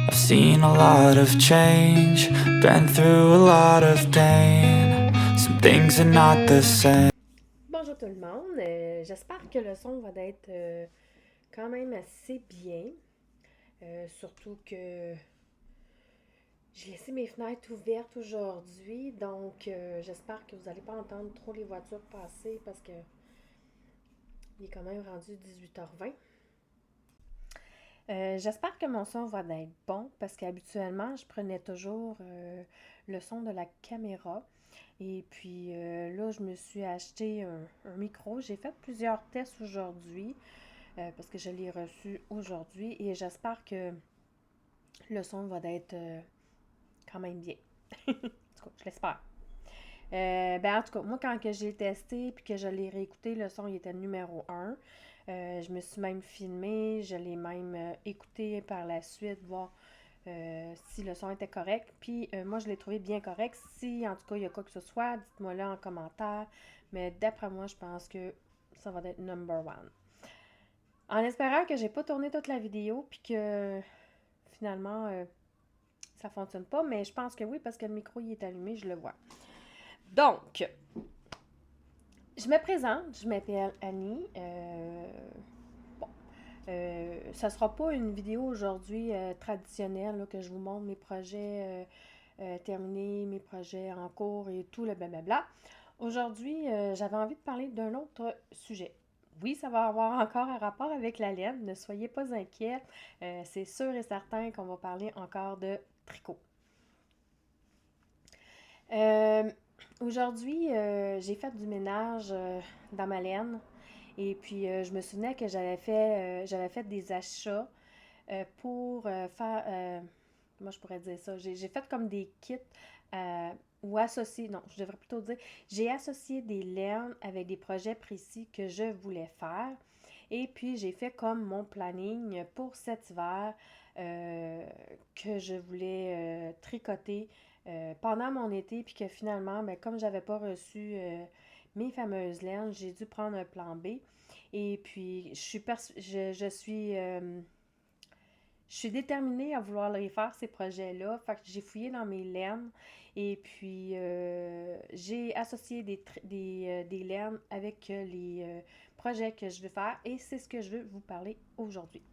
I've seen a lot of change, been through a lot of pain. Some things are not the same. Bonjour tout le monde, j'espère que le son va être quand même assez bien, surtout que j'ai laissé mes fenêtres ouvertes aujourd'hui, donc j'espère que vous n'allez pas entendre trop les voitures passer parce que il est quand même rendu 18h20. J'espère que mon son va être bon parce qu'habituellement je prenais toujours le son de la caméra. Et puis là, je me suis acheté un micro. J'ai fait plusieurs tests aujourd'hui parce que je l'ai reçu aujourd'hui et j'espère que le son va être quand même bien. En tout cas, je l'espère. En tout cas, moi, quand que j'ai testé puis que je l'ai réécouté, le son il était numéro un. Je me suis même filmé, je l'ai même écouté par la suite, voir si le son était correct. Puis moi, je l'ai trouvé bien correct. Si en tout cas il y a quoi que ce soit, dites-moi là en commentaire. Mais d'après moi, je pense que ça va être number one. En espérant que j'ai pas tourné toute la vidéo puis que finalement ça fonctionne pas. Mais je pense que oui parce que le micro il est allumé, je le vois. Donc, je me présente, je m'appelle Annie. Bon, ça sera pas une vidéo aujourd'hui traditionnelle là, que je vous montre mes projets terminés, mes projets en cours et tout le blablabla. Aujourd'hui, j'avais envie de parler d'un autre sujet. Oui, ça va avoir encore un rapport avec la laine, ne soyez pas inquiets. C'est sûr et certain qu'on va parler encore de tricot. Euh, Aujourd'hui, j'ai fait du ménage dans ma laine. Et puis, je me souvenais que j'avais fait des achats pour faire. Comment je pourrais dire ça? J'ai fait comme des kits ou associé. Non, je devrais plutôt dire. J'ai associé des laines avec des projets précis que je voulais faire. Et puis, j'ai fait comme mon planning pour cet hiver que je voulais tricoter pendant mon été. Puis que finalement, ben, comme j'avais pas reçu mes fameuses laines, j'ai dû prendre un plan B. Et puis, je suis déterminée à vouloir les faire, ces projets-là. Fait que j'ai fouillé dans mes laines et puis j'ai associé des laines avec les projets que je veux faire et c'est ce que je veux vous parler aujourd'hui.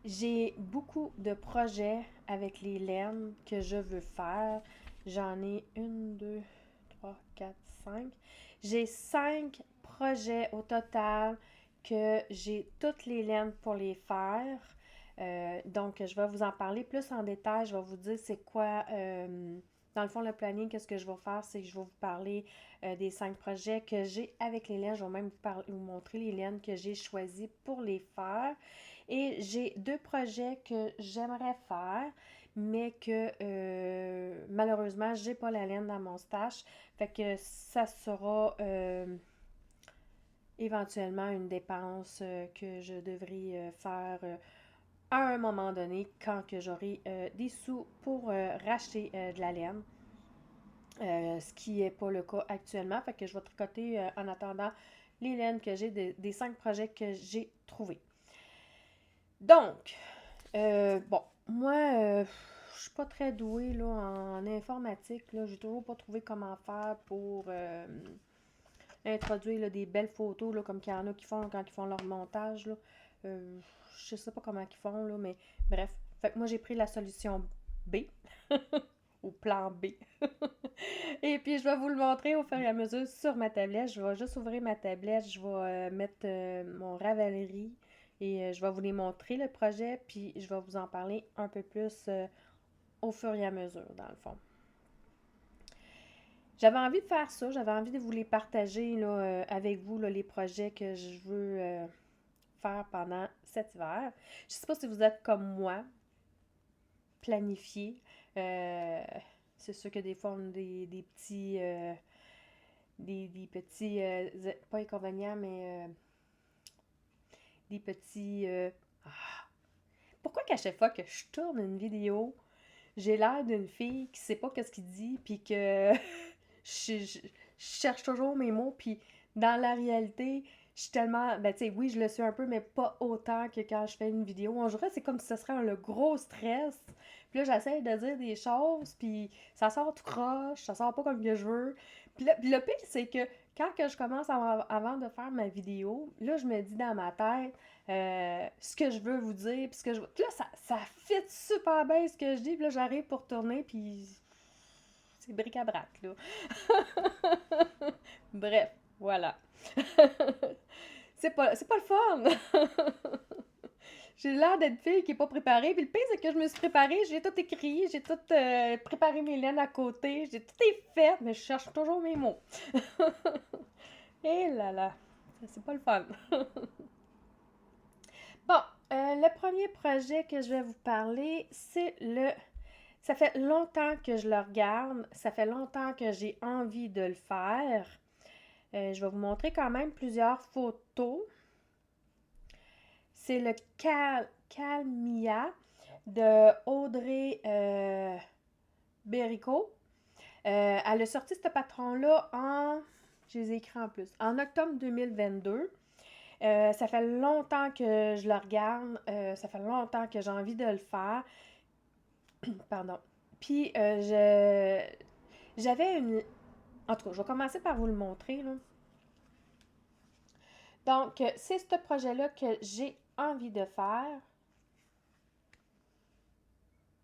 J'ai beaucoup de projets avec les laines que je veux faire. J'en ai une, deux, trois, quatre, cinq. J'ai 5 projets au total que j'ai toutes les laines pour les faire. Donc, je vais vous en parler plus en détail. Je vais vous dire c'est quoi, dans le fond, le planning. Qu'est-ce que je vais faire? C'est que je vais vous parler des 5 projets que j'ai avec les laines. Je vais même vous montrer les laines que j'ai choisies pour les faire. Et j'ai 2 projets que j'aimerais faire, mais que malheureusement, j'ai pas la laine dans mon stash. Fait que ça sera éventuellement une dépense que je devrais faire à un moment donné quand que j'aurai des sous pour racheter de la laine. Ce qui n'est pas le cas actuellement. Fait que je vais tricoter en attendant les laines que j'ai des 5 projets que j'ai trouvés. Donc, bon, moi, je suis pas très douée là, en informatique. Là. J'ai toujours pas trouvé comment faire pour introduire là, des belles photos, là, comme qu'il y en a qui font quand ils font leur montage. Là. Euh, je sais pas comment ils font, là, mais bref. Fait que moi, j'ai pris la solution B, ou plan B. Et puis, je vais vous le montrer au fur et à mesure sur ma tablette. Je vais juste ouvrir ma tablette. Je vais mettre mon Ravelry et je vais vous les montrer, le projet. Puis, je vais vous en parler un peu plus au fur et à mesure, dans le fond. J'avais envie de faire ça. J'avais envie de vous les partager là, avec vous, là, les projets que je veux faire pendant cet hiver. Je ne sais pas si vous êtes comme moi, planifié. Euh, c'est sûr que des fois, on a des petits des petits, pas inconvénients, mais des petits... ah. Pourquoi qu'à chaque fois que je tourne une vidéo, j'ai l'air d'une fille qui sait pas qu'est-ce qu'il dit, puis que je cherche toujours mes mots, puis dans la réalité, je suis tellement, ben tu sais, oui, je le suis un peu, mais pas autant que quand je fais une vidéo. On dirait que c'est comme si ce serait le gros stress. Puis là, j'essaie de dire des choses, puis ça sort tout croche, ça sort pas comme que je veux. Puis le pire, c'est que quand que je commence avant de faire ma vidéo, là, je me dis dans ma tête ce que je veux vous dire, puis ce que je veux. Puis là, ça fit super bien ce que je dis, puis là, j'arrive pour tourner, puis c'est bric-à-brac, là. Bref, voilà. C'est pas le fun! J'ai l'air d'être fille qui est pas préparée. Puis le pire, c'est que je me suis préparée, j'ai tout écrit, j'ai tout préparé mes laines à côté, j'ai tout est fait, mais je cherche toujours mes mots. Et là là, c'est pas le fun. Bon, le premier projet que je vais vous parler, c'est le... Ça fait longtemps que je le regarde, ça fait longtemps que j'ai envie de le faire. Je vais vous montrer quand même plusieurs photos. C'est le Calmia de Audrey Berico. Elle a sorti ce patron-là en... Je les ai écrits en plus. En octobre 2022. Ça fait longtemps que je le regarde. Ça fait longtemps que j'ai envie de le faire. Pardon. Puis, j'avais une... En tout cas, je vais commencer par vous le montrer, là. Donc, c'est ce projet-là que j'ai envie de faire.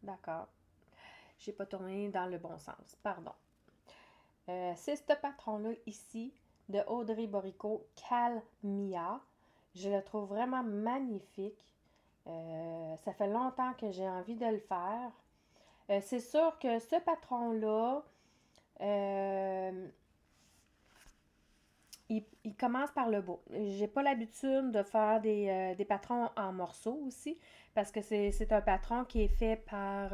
D'accord. J'ai pas tourné dans le bon sens. Pardon. C'est ce patron-là ici de Audrey Borico, Calmia. Je le trouve vraiment magnifique. Ça fait longtemps que j'ai envie de le faire. C'est sûr que ce patron-là, il commence par le bas. J'ai pas l'habitude de faire des patrons en morceaux aussi, parce que c'est un patron qui est fait par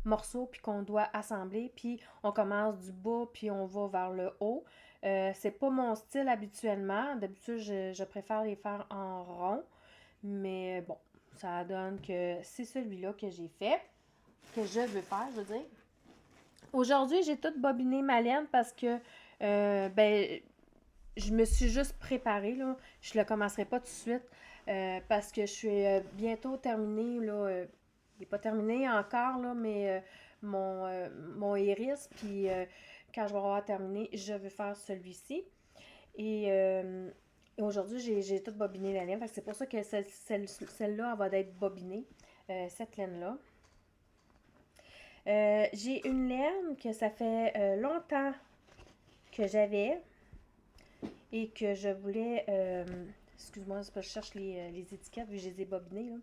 morceaux, puis qu'on doit assembler, puis on commence du bas, puis on va vers le haut. C'est pas mon style habituellement. D'habitude, je préfère les faire en rond, mais bon, ça donne que c'est celui-là que j'ai fait, que je veux faire, je veux dire. Aujourd'hui, j'ai tout bobiné ma laine parce que, ben, je me suis juste préparée, là. Je le commencerai pas tout de suite parce que je suis bientôt terminée, là. Il n'est pas terminé encore, là, mais mon iris, puis quand je vais avoir terminé, je vais faire celui-ci. Et aujourd'hui, j'ai tout bobiné la laine. C'est pour ça que celle-là, elle va être bobinée, cette laine-là. J'ai une laine que ça fait longtemps que j'avais et que je voulais... excuse-moi, c'est parce que je cherche les étiquettes vu que je les ai bobinées, là.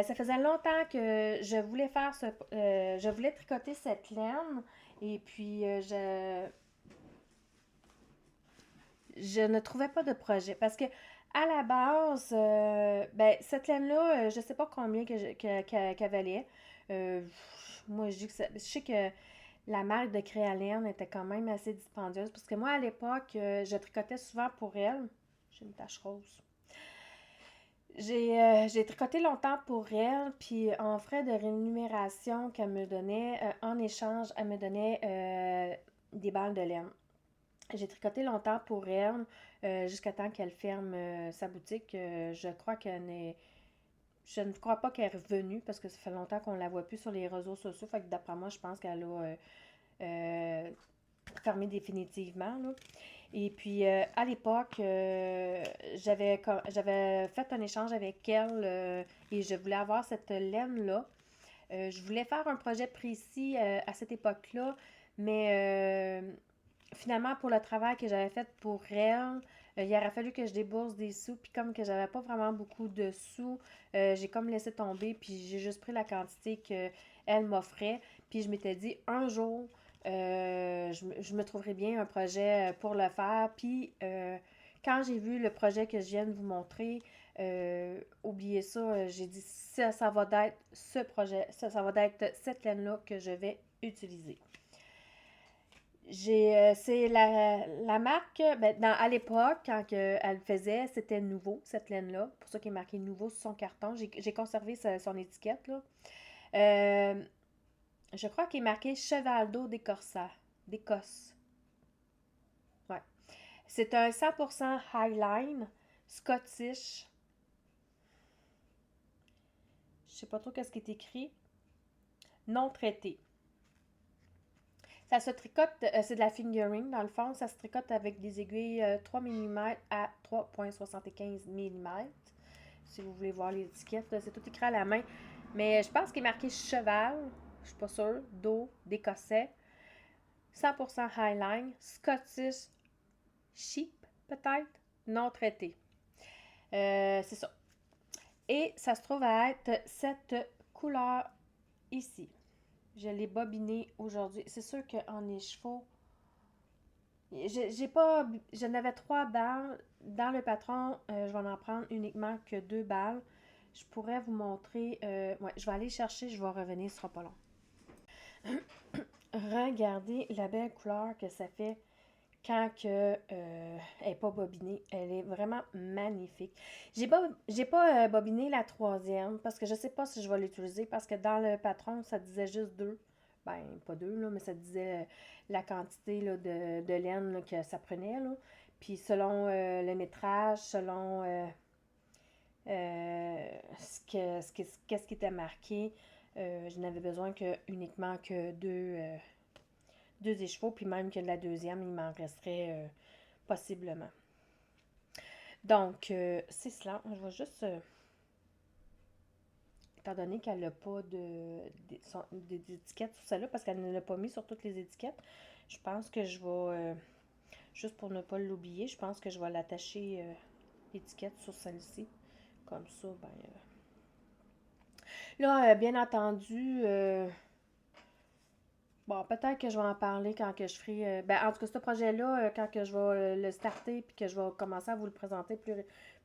Ça faisait longtemps que je voulais faire je voulais tricoter cette laine et puis je ne trouvais pas de projet parce que à la base, ben, cette laine-là, je ne sais pas combien qu'elle valait. Euh, Moi, je dis que je sais que la marque de Créalène était quand même assez dispendieuse parce que moi, à l'époque, je tricotais souvent pour elle. J'ai une tache rose. J'ai tricoté longtemps pour elle, puis en frais de rémunération qu'elle me donnait, en échange, elle me donnait des balles de laine. J'ai tricoté longtemps pour elle, jusqu'à temps qu'elle ferme sa boutique. Je ne crois pas qu'elle est revenue parce que ça fait longtemps qu'on ne la voit plus sur les réseaux sociaux. Fait que d'après moi, je pense qu'elle a fermé définitivement, là. Et puis, à l'époque, j'avais fait un échange avec elle et je voulais avoir cette laine-là. Je voulais faire un projet précis à cette époque-là, mais finalement, pour le travail que j'avais fait pour elle, il aurait fallu que je débourse des sous, puis comme que j'avais pas vraiment beaucoup de sous, j'ai comme laissé tomber, puis j'ai juste pris la quantité qu'elle m'offrait, puis je m'étais dit, un jour, je me trouverai bien un projet pour le faire, puis quand j'ai vu le projet que je viens de vous montrer, oubliez ça, j'ai dit, ça va être ce projet, ça va être cette laine-là que je vais utiliser. C'est la marque, ben, à l'époque, quand elle faisait, c'était nouveau, cette laine-là. Pour ça qu'il est marqué nouveau sur son carton. J'ai conservé son étiquette, là. Euh, je crois qu'il est marqué Cheval d'eau d'Écosse. Ouais. C'est un 100% Highline Scottish. Je sais pas trop qu'est-ce qui est écrit. Non traité. Ça se tricote, c'est de la fingering dans le fond, ça se tricote avec des aiguilles 3 mm à 3,75 mm. Si vous voulez voir l'étiquette, c'est tout écrit à la main. Mais je pense qu'il est marqué cheval, je suis pas sûre, dos, d'écossais, 100% highline, Scottish sheep peut-être, non traité. C'est ça. Et ça se trouve à être cette couleur ici. Je l'ai bobiné aujourd'hui. C'est sûr qu'en écheveau, j'en avais 3 balles. Dans le patron, je vais en prendre uniquement que 2 balles. Je pourrais vous montrer. Ouais, je vais aller chercher, je vais revenir, ce sera pas long. Regardez la belle couleur que ça fait quand elle n'est pas bobinée. Elle est vraiment magnifique. J'ai pas bobiné la troisième parce que je sais pas si je vais l'utiliser parce que dans le patron, ça disait juste 2. Ben, pas 2, là, mais ça disait la quantité là, de laine là, que ça prenait. Là. Puis selon le métrage, selon qu'est-ce qui était marqué, je n'avais besoin uniquement que 2 écheveaux, puis même que la deuxième, il m'en resterait possiblement. Donc, c'est cela. Je vais juste, étant donné qu'elle n'a pas d'étiquette sur celle-là, parce qu'elle ne l'a pas mis sur toutes les étiquettes, je pense que je vais, juste pour ne pas l'oublier, je pense que je vais l'attacher l'étiquette sur celle-ci. Comme ça, ben... Là, bien entendu... Bon, peut-être que je vais en parler quand que je ferai... ben, en tout cas, ce projet-là, quand que je vais le starter puis que je vais commencer à vous le présenter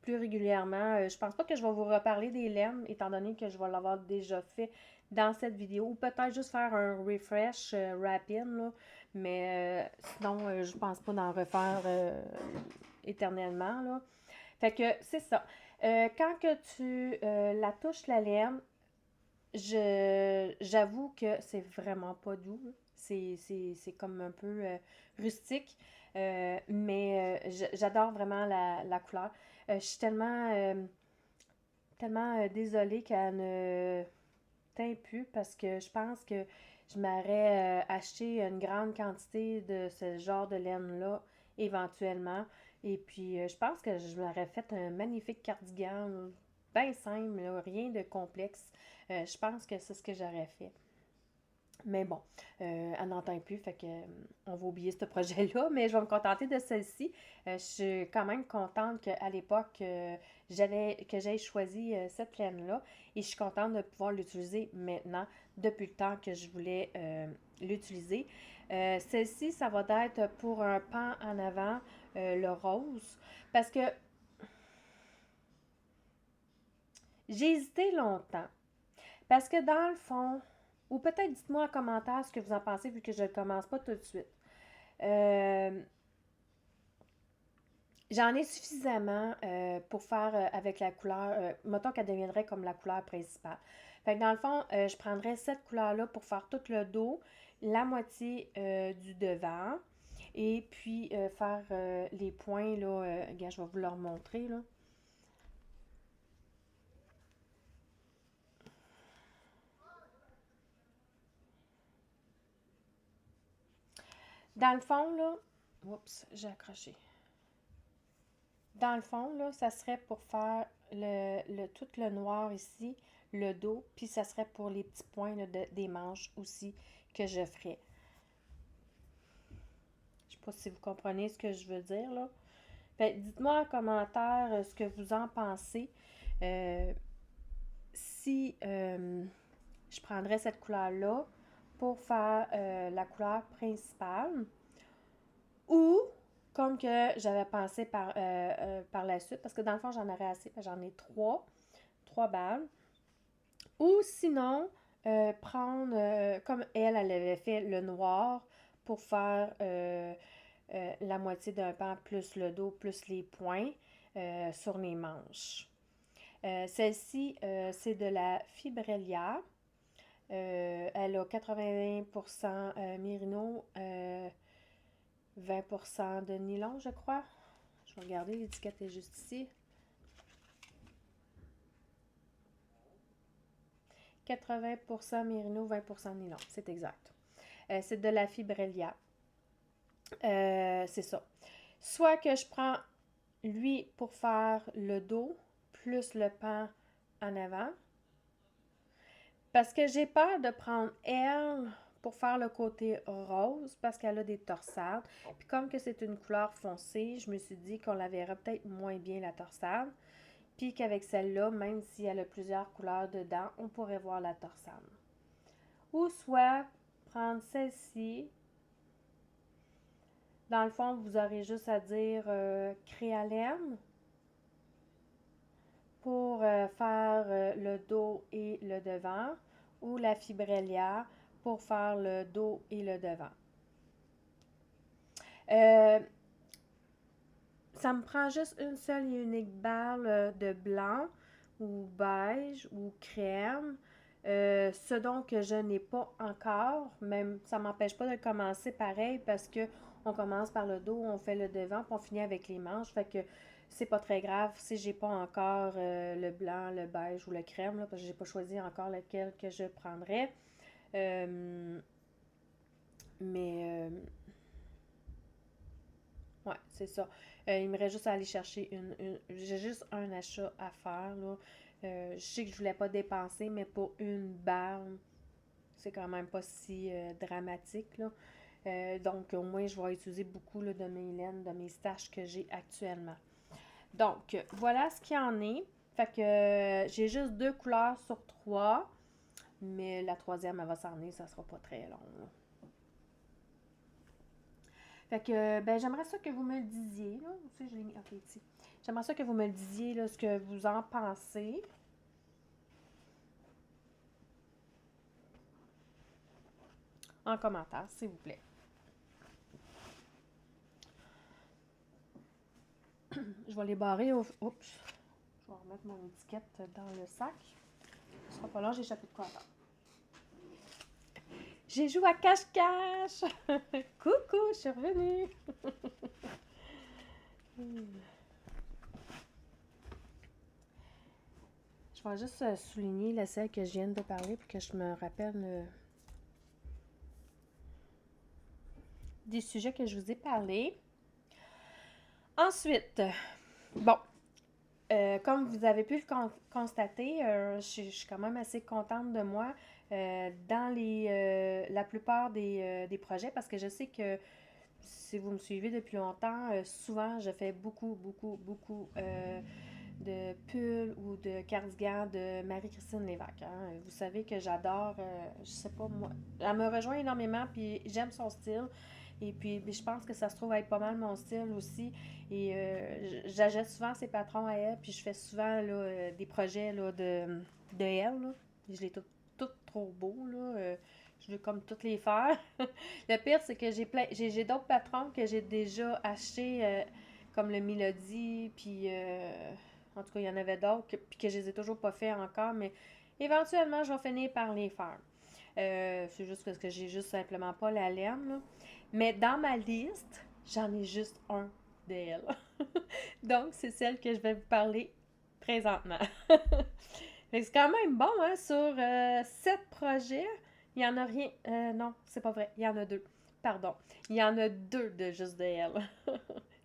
plus régulièrement, je pense pas que je vais vous reparler des laines, étant donné que je vais l'avoir déjà fait dans cette vidéo. Ou peut-être juste faire un refresh rapide, là. Mais sinon, je pense pas d'en refaire éternellement, là. Fait que c'est ça. Quand que tu la touches, la laine, j'avoue que c'est vraiment pas doux. C'est comme un peu rustique. Mais j'adore vraiment la couleur. Je suis tellement désolée qu'elle ne teint plus parce que je pense que je m'aurais acheté une grande quantité de ce genre de laine-là éventuellement. Et puis, je pense que je m'aurais fait un magnifique cardigan, bien simple, là, rien de complexe. Je pense que c'est ce que j'aurais fait. Mais bon, elle n'entend plus, fait que on va oublier ce projet-là, mais je vais me contenter de celle-ci. Je suis quand même contente qu'à l'époque, que j'aie choisi cette laine-là et je suis contente de pouvoir l'utiliser maintenant, depuis le temps que je voulais l'utiliser. Celle-ci, ça va être pour un pan en avant, le rose, parce que j'ai hésité longtemps. Parce que dans le fond, ou peut-être dites-moi en commentaire ce que vous en pensez vu que je ne commence pas tout de suite. Euh, J'en ai suffisamment pour faire avec la couleur, mettons qu'elle deviendrait comme la couleur principale. Fait que dans le fond, je prendrais cette couleur-là pour faire tout le dos, la moitié du devant, et puis faire les points, là, regarde, je vais vous leur montrer, là. Dans le fond, là, oups, j'ai accroché. Dans le fond, là, ça serait pour faire tout le noir ici, le dos, puis ça serait pour les petits points là, des manches aussi que je ferais. Je sais pas si vous comprenez ce que je veux dire, là. Fait, dites-moi en commentaire ce que vous en pensez. Si je prendrais cette couleur-là pour faire la couleur principale ou comme que j'avais pensé par la suite, parce que dans le fond, j'en aurais assez, j'en ai 3 balles. Ou sinon, prendre, comme elle avait fait le noir pour faire la moitié d'un pan plus le dos plus les points sur les manches. Celle-ci, c'est de la Fibrelia. Elle a 80% mérino, 20% de nylon, je crois. Je vais regarder, l'étiquette est juste ici. 80% mérino, 20% nylon, c'est exact. C'est de la fibrelia. C'est ça. Soit que je prends lui pour faire le dos, plus le pan en avant. Parce que j'ai peur de prendre elle pour faire le côté rose, parce qu'elle a des torsades. Puis comme que c'est une couleur foncée, je me suis dit qu'on la verra peut-être moins bien la torsade. Puis qu'avec celle-là, même si elle a plusieurs couleurs dedans, on pourrait voir la torsade. Ou soit prendre celle-ci. Dans le fond, vous aurez juste à dire créalème pour faire le dos et le devant, ou la fibrelia pour faire le dos et le devant. Ça me prend juste une seule et unique balle de blanc ou beige ou crème. Ce dont que je n'ai pas encore, même ça ne m'empêche pas de commencer pareil parce que on commence par le dos, on fait le devant, puis on finit avec les manches. Fait que c'est pas très grave si j'ai pas encore le blanc, le beige ou le crème, là, parce que j'ai pas choisi encore lequel que je prendrais. Mais ouais, c'est ça. Il me reste juste à aller chercher j'ai juste un achat à faire, là. Je sais que je voulais pas dépenser, mais pour une balle, c'est quand même pas si dramatique, là. Donc, au moins, je vais utiliser beaucoup là, de mes laines, de mes staches que j'ai actuellement. Donc, voilà ce qu'il y en est. Fait que j'ai juste 2 couleurs sur 3. Mais la troisième, elle va s'en venir, ça sera pas très long, là. Fait que, ben, j'aimerais ça que vous me le disiez, là. Aussi, je l'ai mis, ok, ici. J'aimerais ça que vous me le disiez, là, ce que vous en pensez. En commentaire, s'il vous plaît. Je vais les barrer au... Oups. Je vais remettre mon étiquette dans le sac. Ce sera pas long, j'ai échappé de quoi attendre. J'ai joué à cache-cache! Coucou, je suis revenue! Je vais juste souligner la celle que je viens de parler pour que je me rappelle des sujets que je vous ai parlé. Ensuite, bon, comme vous avez pu le constater, je suis quand même assez contente de moi dans la plupart des projets parce que je sais que si vous me suivez depuis longtemps, souvent je fais beaucoup de pulls ou de cardigans de Marie-Christine Lévesque. Hein. Vous savez que j'adore, je sais pas moi, elle me rejoint énormément puis j'aime son style. Et puis, je pense que ça se trouve être pas mal mon style aussi. Et j'achète souvent ses patrons à elle, puis je fais souvent là, des projets là, de elle. Là. Je les trouve toutes trop beaux. Là. Je veux comme toutes les faire. Le pire, c'est que j'ai d'autres patrons que j'ai déjà achetés, comme le Mélodie, puis en tout cas, il y en avait d'autres, puis que je les ai toujours pas fait encore, mais éventuellement, je vais finir par les faire. C'est juste parce que j'ai juste simplement pas la laine, là. Mais dans ma liste, j'en ai juste un d'elle. Donc, c'est celle que je vais vous parler présentement. C'est quand même bon, hein, sur 7 projets, il y en a rien... non, c'est pas vrai, il y en a 2. Pardon. Il y en a 2 de juste de elle.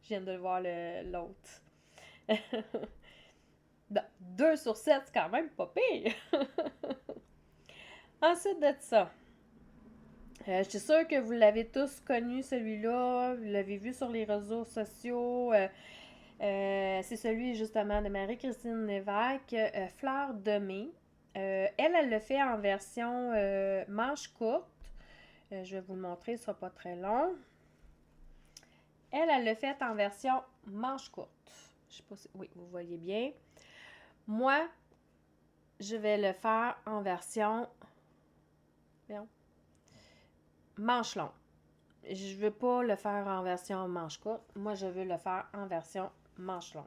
Je viens de voir l'autre. 2 sur 7, c'est quand même pas pire. Ensuite de ça, je suis sûre que vous l'avez tous connu, celui-là. Vous l'avez vu sur les réseaux sociaux. C'est celui, justement, de Marie-Christine Lévesque, Fleur de mai. Elle le fait en version manche courte. Je vais vous le montrer, ce sera pas très long. Elle le fait en version manche courte. Je sais pas si... Oui, vous voyez bien. Moi, je vais le faire en version... manche longue. Je ne veux pas le faire en version manche courte. Moi, je veux le faire en version manche longue.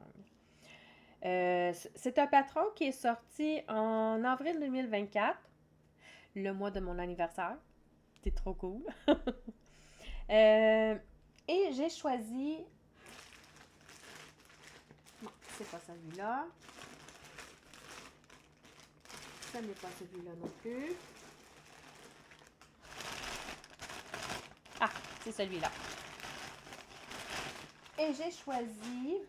C'est un patron qui est sorti en avril 2024, le mois de mon anniversaire. C'est trop cool. Et j'ai choisi c'est pas celui-là. Ce n'est pas celui-là non plus. Ah, c'est celui-là. Et j'ai choisi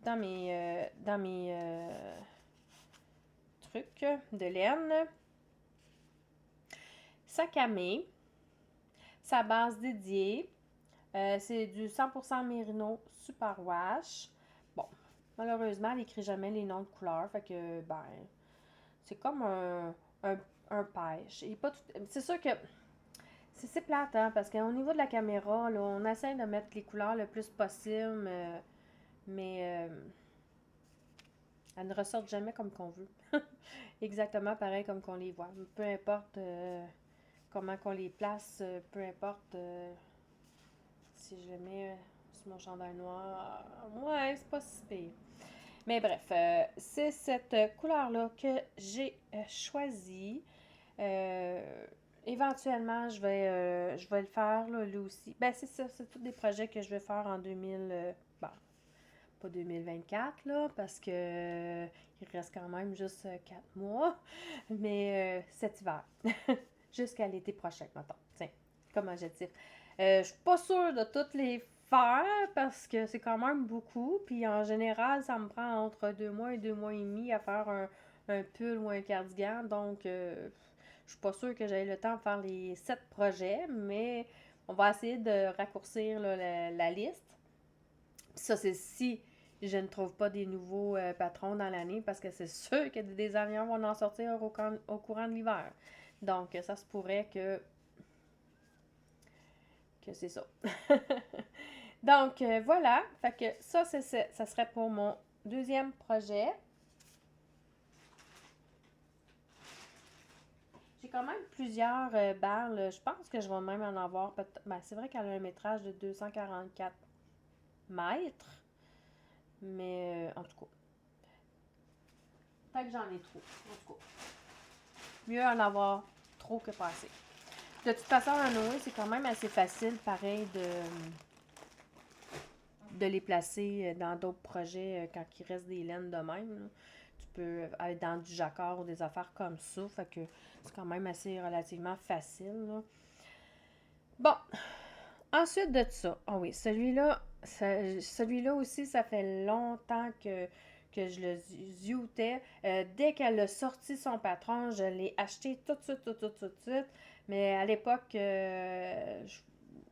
dans mes trucs de laine sac à main, sa base dédiée. C'est du 100% Mérino Superwash. Bon, malheureusement, elle n'écrit jamais les noms de couleurs. Fait que, ben, c'est comme un pêche. C'est sûr que c'est plate, hein, parce qu'au niveau de la caméra, là, on essaie de mettre les couleurs le plus possible, mais elles ne ressortent jamais comme qu'on veut. Exactement pareil comme qu'on les voit. Peu importe comment qu'on les place, peu importe si je les mets sur mon chandail noir. Ouais, c'est pas si pire. Mais bref, c'est cette couleur-là que j'ai choisie. Éventuellement, je vais le faire, là, lui aussi. Ben, c'est ça, c'est tous des projets que je vais faire en 2000... bon, pas 2024, là, parce que il reste quand même juste 4 mois. Mais cet hiver. Jusqu'à l'été prochain, mettons. Tiens, comme adjectif. Je suis pas sûre de toutes les faire parce que c'est quand même beaucoup. Puis en général, ça me prend entre 2 mois et 2 mois et demi à faire un pull ou un cardigan. Donc, je suis pas sûre que j'aie le temps de faire les 7 projets, mais on va essayer de raccourcir là, la liste. Puis ça, c'est si je ne trouve pas des nouveaux patrons dans l'année parce que c'est sûr que des avions vont en sortir au courant de l'hiver. Donc, ça se pourrait que c'est ça. Donc, voilà. Fait que ça serait pour mon deuxième projet. J'ai quand même plusieurs balles. Je pense que je vais même en avoir. Ben, c'est vrai qu'elle a un métrage de 244 mètres. Mais, en tout cas. Fait que j'en ai trop. En tout cas. Mieux en avoir trop que pas assez. De toute façon, à Noé, c'est quand même assez facile, pareil, de les placer dans d'autres projets quand il reste des laines de même. Là. Tu peux aller dans du jacquard ou des affaires comme ça. Fait que c'est quand même assez relativement facile. Là. Bon. Ensuite de ça. Ah oui, celui-là aussi, ça fait longtemps que je le ziotais. Dès qu'elle a sorti son patron, je l'ai acheté tout de suite. Mais à l'époque,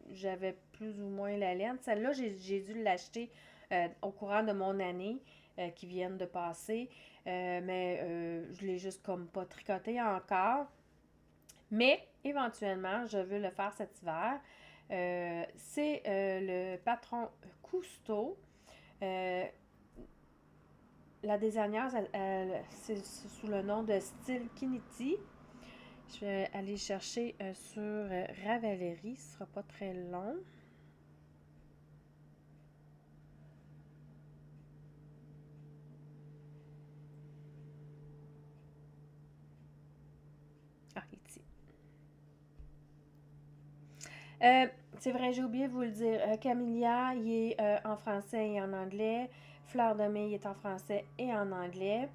j'avais plus ou moins la laine. Celle-là, j'ai dû l'acheter au courant de mon année qui vient de passer. Mais je l'ai juste comme pas tricoté encore. Mais éventuellement, je veux le faire cet hiver. C'est le patron Cousteau. La désigneuse, c'est sous le nom de Style Kiniti. Je vais aller chercher sur Ravelry. Ce sera pas très long. Ah, ici. C'est vrai, j'ai oublié de vous le dire. Camellia, il est en français et en anglais. Fleur de Mai, il est en français et en anglais.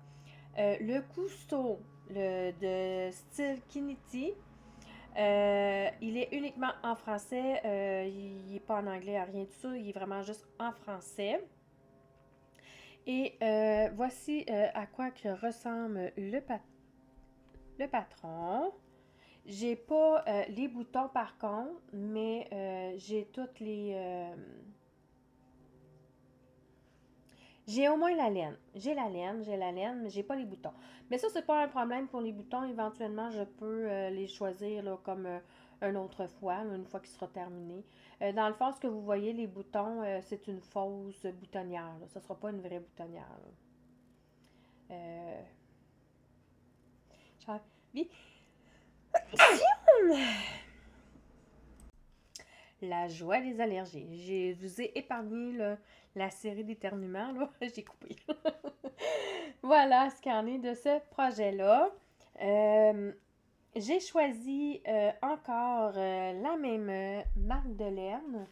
Le Cousteau, de style Kiniti, il est uniquement en français. Il n'est pas en anglais, rien de ça. Il est vraiment juste en français. Et voici à quoi que ressemble le patron. J'ai pas les boutons par contre, mais j'ai toutes les... j'ai au moins la laine. J'ai la laine, mais j'ai pas les boutons. Mais ça, c'est pas un problème pour les boutons. Éventuellement, je peux les choisir là, comme une autre fois, là, une fois qu'il sera terminé. Dans le fond, ce que vous voyez, les boutons, c'est une fausse boutonnière. Là. Ça sera pas une vraie boutonnière. J'ai envie... La joie des allergies. Je vous ai épargné là, la série d'éternuements. J'ai coupé. Voilà ce qu'il en est de ce projet-là. J'ai choisi encore la même marque de laine.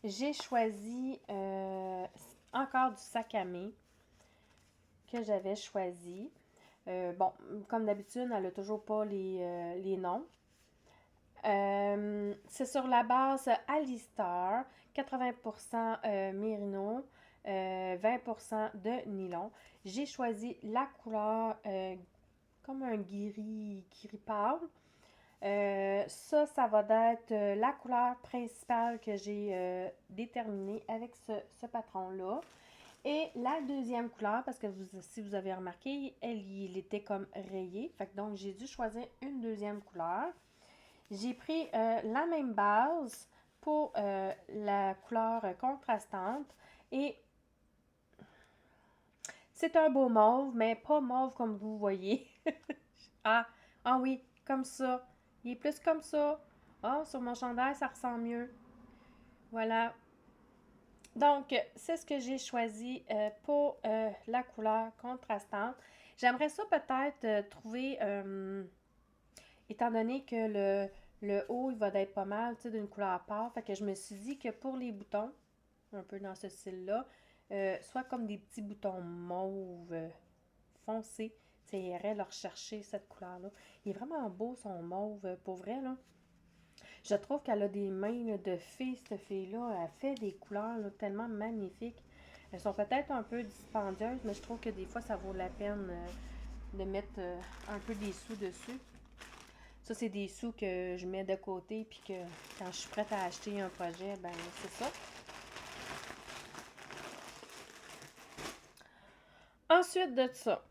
J'ai choisi encore du sac à main que j'avais choisi. Bon, comme d'habitude, elle n'a toujours pas les noms. C'est sur la base Alistar, 80% mérino, 20% de nylon. J'ai choisi la couleur comme un gris pâle. Ça va être la couleur principale que j'ai déterminée avec ce patron-là. Et la deuxième couleur, parce que si vous avez remarqué, il était comme rayé. Fait que donc, j'ai dû choisir une deuxième couleur. J'ai pris la même base pour la couleur contrastante. Et c'est un beau mauve, mais pas mauve comme vous voyez. Ah, ah oui, comme ça. Il est plus comme ça. Ah, sur mon chandail, ça ressemble mieux. Voilà. Donc, c'est ce que j'ai choisi pour la couleur contrastante. J'aimerais ça peut-être trouver, étant donné que le haut, il va être pas mal, tu sais, d'une couleur pâle. Fait que je me suis dit que pour les boutons, un peu dans ce style-là, soit comme des petits boutons mauve foncé, ça irait leur chercher cette couleur-là. Il est vraiment beau son mauve, pour vrai, là. Je trouve qu'elle a des mains là, de fée, cette fille-là. Elle fait des couleurs là, tellement magnifiques. Elles sont peut-être un peu dispendieuses, mais je trouve que des fois, ça vaut la peine de mettre un peu des sous dessus. Ça, c'est des sous que je mets de côté, puis que quand je suis prête à acheter un projet, ben c'est ça. Ensuite de ça,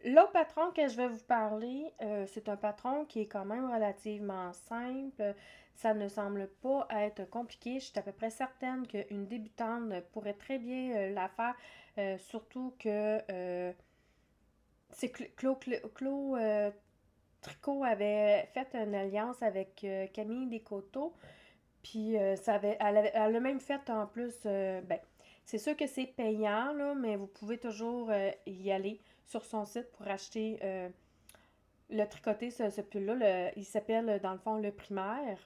l'autre patron que je vais vous parler, c'est un patron qui est quand même relativement simple. Ça ne semble pas être compliqué. Je suis à peu près certaine qu'une débutante pourrait très bien la faire, surtout que c'est Tricot avait fait une alliance avec Camille Descoteaux. Puis elle a même fait en plus, ben, c'est sûr que c'est payant, là, mais vous pouvez toujours y aller sur son site pour acheter le tricoter, ce pull-là. Il s'appelle, dans le fond, le primaire.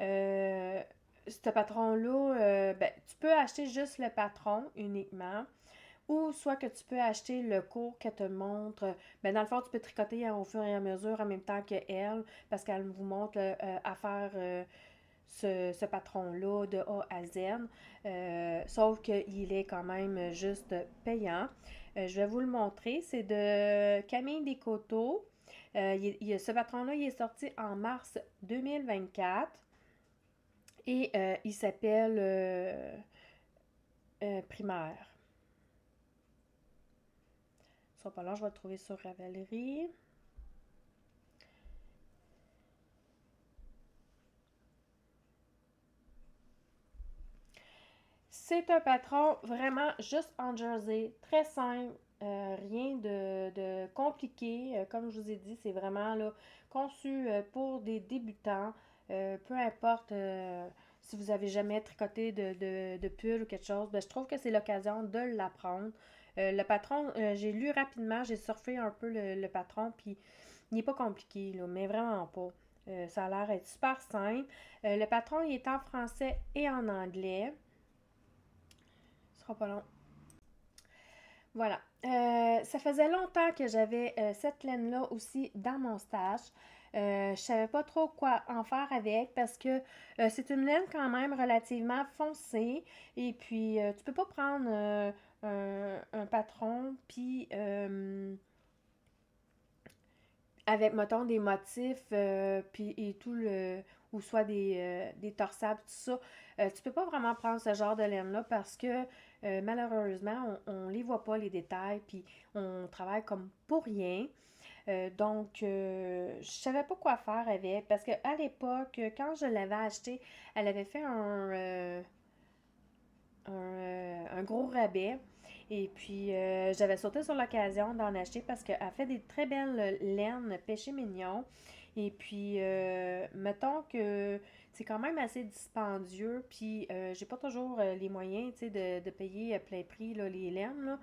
Euh, Ce patron-là, ben, tu peux acheter juste le patron uniquement. Ou soit que tu peux acheter le cours qu'elle te montre. Ben, dans le fond, tu peux tricoter au fur et à mesure en même temps qu'elle, parce qu'elle vous montre à faire ce patron-là de A à Z. Sauf qu'il est quand même juste payant. Je vais vous le montrer. C'est de Camille Descoteaux. Ce patron-là, il est sorti en mars 2024 et il s'appelle Primaire. Ça pas là, je vais le trouver sur Ravelry. C'est un patron vraiment juste en jersey, très simple, rien de compliqué. Comme je vous ai dit, c'est vraiment là, conçu pour des débutants. Peu importe si vous avez jamais tricoté de pull ou quelque chose, ben, je trouve que c'est l'occasion de l'apprendre. Le patron, j'ai lu rapidement, j'ai surfé un peu le patron, puis il n'est pas compliqué, là, mais vraiment pas. Ça a l'air d'être super simple. Le patron, il est en français et en anglais. Ce sera pas long. Voilà. Ça faisait longtemps que j'avais cette laine-là aussi dans mon stash. Je savais pas trop quoi en faire avec parce que c'est une laine quand même relativement foncée et puis tu peux pas prendre un patron puis avec, mettons, des motifs, puis et tout ou soit des torsables, tout ça. Tu peux pas vraiment prendre ce genre de laine-là parce que malheureusement, on les voit pas, les détails, puis on travaille comme pour rien. Donc, je savais pas quoi faire avec parce que à l'époque, quand je l'avais acheté, elle avait fait un gros rabais. Et puis, j'avais sauté sur l'occasion d'en acheter parce qu'elle fait des très belles laines péché mignon. Et puis, mettons que c'est quand même assez dispendieux. Puis, j'ai pas toujours les moyens, tu sais, de payer plein prix là, les laines. Là.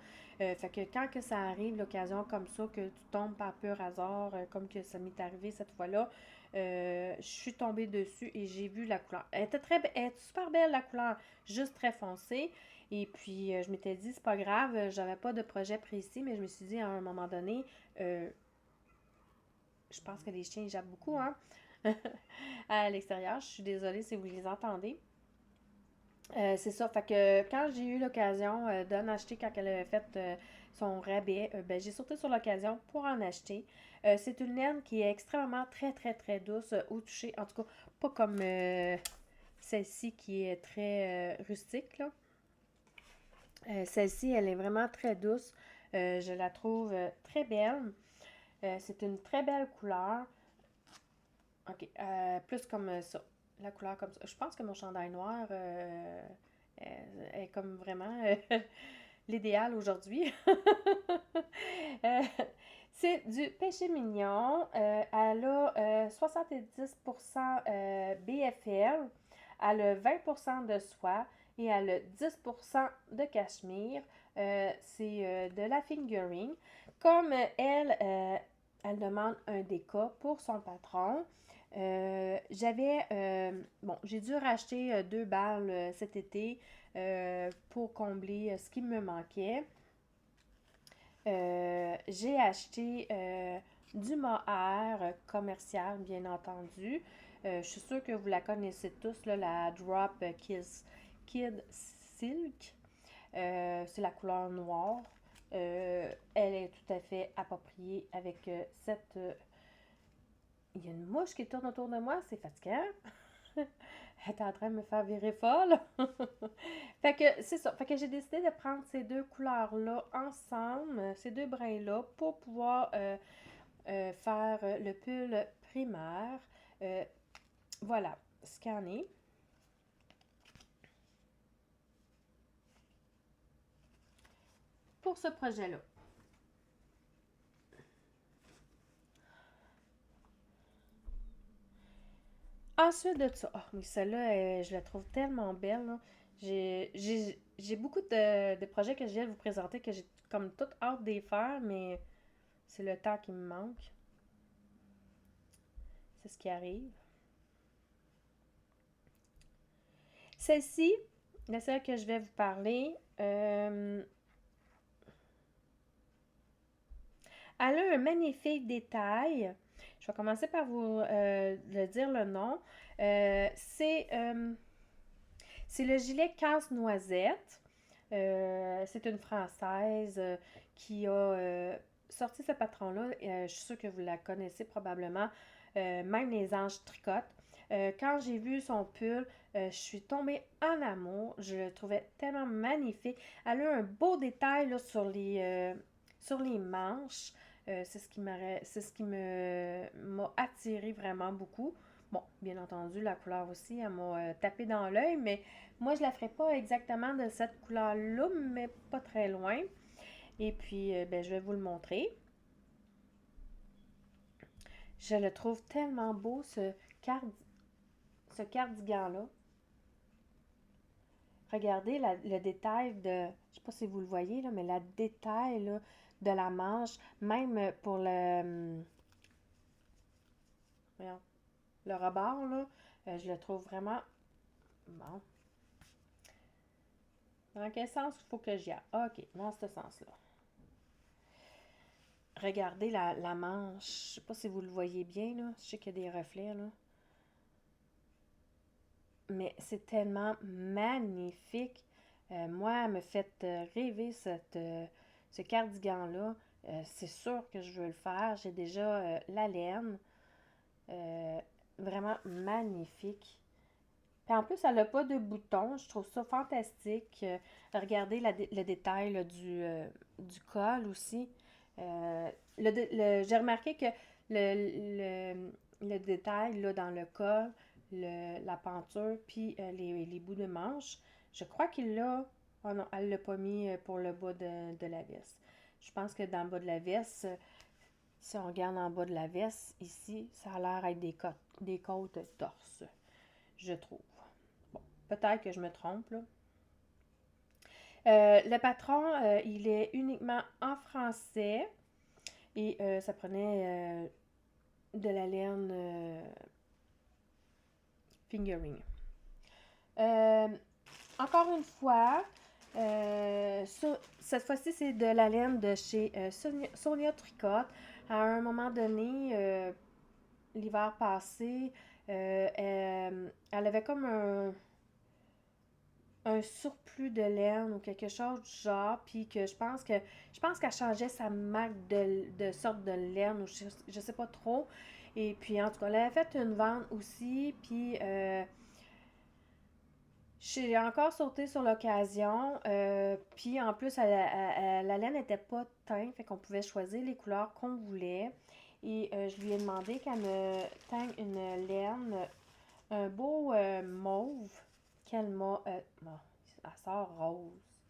Fait que quand que ça arrive, l'occasion comme ça, que tu tombes par pur hasard, comme que ça m'est arrivé cette fois-là, Je suis tombée dessus et j'ai vu la couleur. Elle était super belle la couleur, juste très foncée. Et puis je m'étais dit, c'est pas grave, j'avais pas de projet précis, mais je me suis dit à un moment donné, euh, je pense que les chiens ils jappent beaucoup, hein, à l'extérieur. Je suis désolée si vous les entendez. C'est ça. Fait que quand j'ai eu l'occasion d'en acheter, quand elle avait fait son rabais, ben, j'ai sauté sur l'occasion pour en acheter. C'est une laine qui est extrêmement très, très, très douce au toucher. En tout cas, pas comme celle-ci qui est très rustique, là. Celle-ci, elle est vraiment très douce. Je la trouve très belle. C'est une très belle couleur. OK. Plus comme ça. La couleur comme ça. Je pense que mon chandail noir est comme vraiment l'idéal aujourd'hui. Euh, c'est du péché mignon. Elle a 70% BFL. Elle a 20% de soie et elle a 10% de cachemire. C'est de la fingering. Comme elle demande un déca pour son patron. Bon, j'ai dû racheter 2 balles cet été pour combler ce qui me manquait. J'ai acheté du mohair commercial, bien entendu. Je suis sûre que vous la connaissez tous, là, la Drop Kid Silk. C'est la couleur noire. Elle est tout à fait appropriée avec cette il y a une mouche qui tourne autour de moi, c'est fatigant. Elle est en train de me faire virer folle. Fait que c'est ça. Fait que j'ai décidé de prendre ces deux couleurs-là ensemble, ces deux brins-là, pour pouvoir faire le pull primaire. Euh, voilà, scanner. Pour ce projet-là. Ensuite de ça, oh, mais celle-là, je la trouve tellement belle, là. J'ai beaucoup de projets que je viens de vous présenter que j'ai comme toute hâte d'y faire, mais c'est le temps qui me manque. C'est ce qui arrive. Celle-ci, la celle que je vais vous parler, elle a un magnifique détail. Je vais commencer par vous le dire le nom. C'est le gilet casse-noisette. C'est une Française qui a sorti ce patron-là. Je suis sûre que vous la connaissez probablement. Même les anges tricotent. Quand j'ai vu son pull, je suis tombée en amour. Je le trouvais tellement magnifique. Elle a un beau détail là, sur les manches. C'est ce qui m'a attiré vraiment beaucoup. Bon, bien entendu, la couleur aussi, elle m'a tapé dans l'œil, mais moi, je la ferai pas exactement de cette couleur-là, mais pas très loin. Et puis, ben, je vais vous le montrer. Je le trouve tellement beau, ce cardigan-là. Regardez le détail je sais pas si vous le voyez, là, mais le détail là, de la manche, même pour voyons, le rebord, là, je le trouve vraiment bon. Dans quel sens il faut que j'y aille? OK, dans ce sens-là. Regardez la manche. Je sais pas si vous le voyez bien, là. Je sais qu'il y a des reflets, là. Mais c'est tellement magnifique. Moi, elle me fait rêver ce cardigan-là. C'est sûr que je veux le faire. J'ai déjà la laine. Euh, Vraiment magnifique. Puis en plus, elle n'a pas de boutons. Je trouve ça fantastique. Regardez le détail là, du col aussi. J'ai remarqué que le détail là, dans le col, la penture, puis les bouts de manche, je crois qu'il l'a. Oh non, elle ne l'a pas mis pour le bas de la veste. Je pense que dans le bas de la veste, si on regarde en bas de la veste, ici, ça a l'air d'être des côtes torse, je trouve. Bon, peut-être que je me trompe, là. Le patron, il est uniquement en français et ça prenait de la laine fingering. Euh, Encore une fois, cette fois-ci, c'est de la laine de chez Sonia Tricot. À un moment donné, l'hiver passé, elle avait comme un surplus de laine ou quelque chose du genre, puis que je pense qu'elle changeait sa marque de sorte de laine ou je sais pas trop. Et puis en tout cas, elle avait fait une vente aussi, puis j'ai encore sauté sur l'occasion. Puis en plus, la laine n'était pas teinte, fait qu'on pouvait choisir les couleurs qu'on voulait. Et je lui ai demandé qu'elle me teigne une laine, un beau mauve qu'elle m'a. Bon, elle sort rose.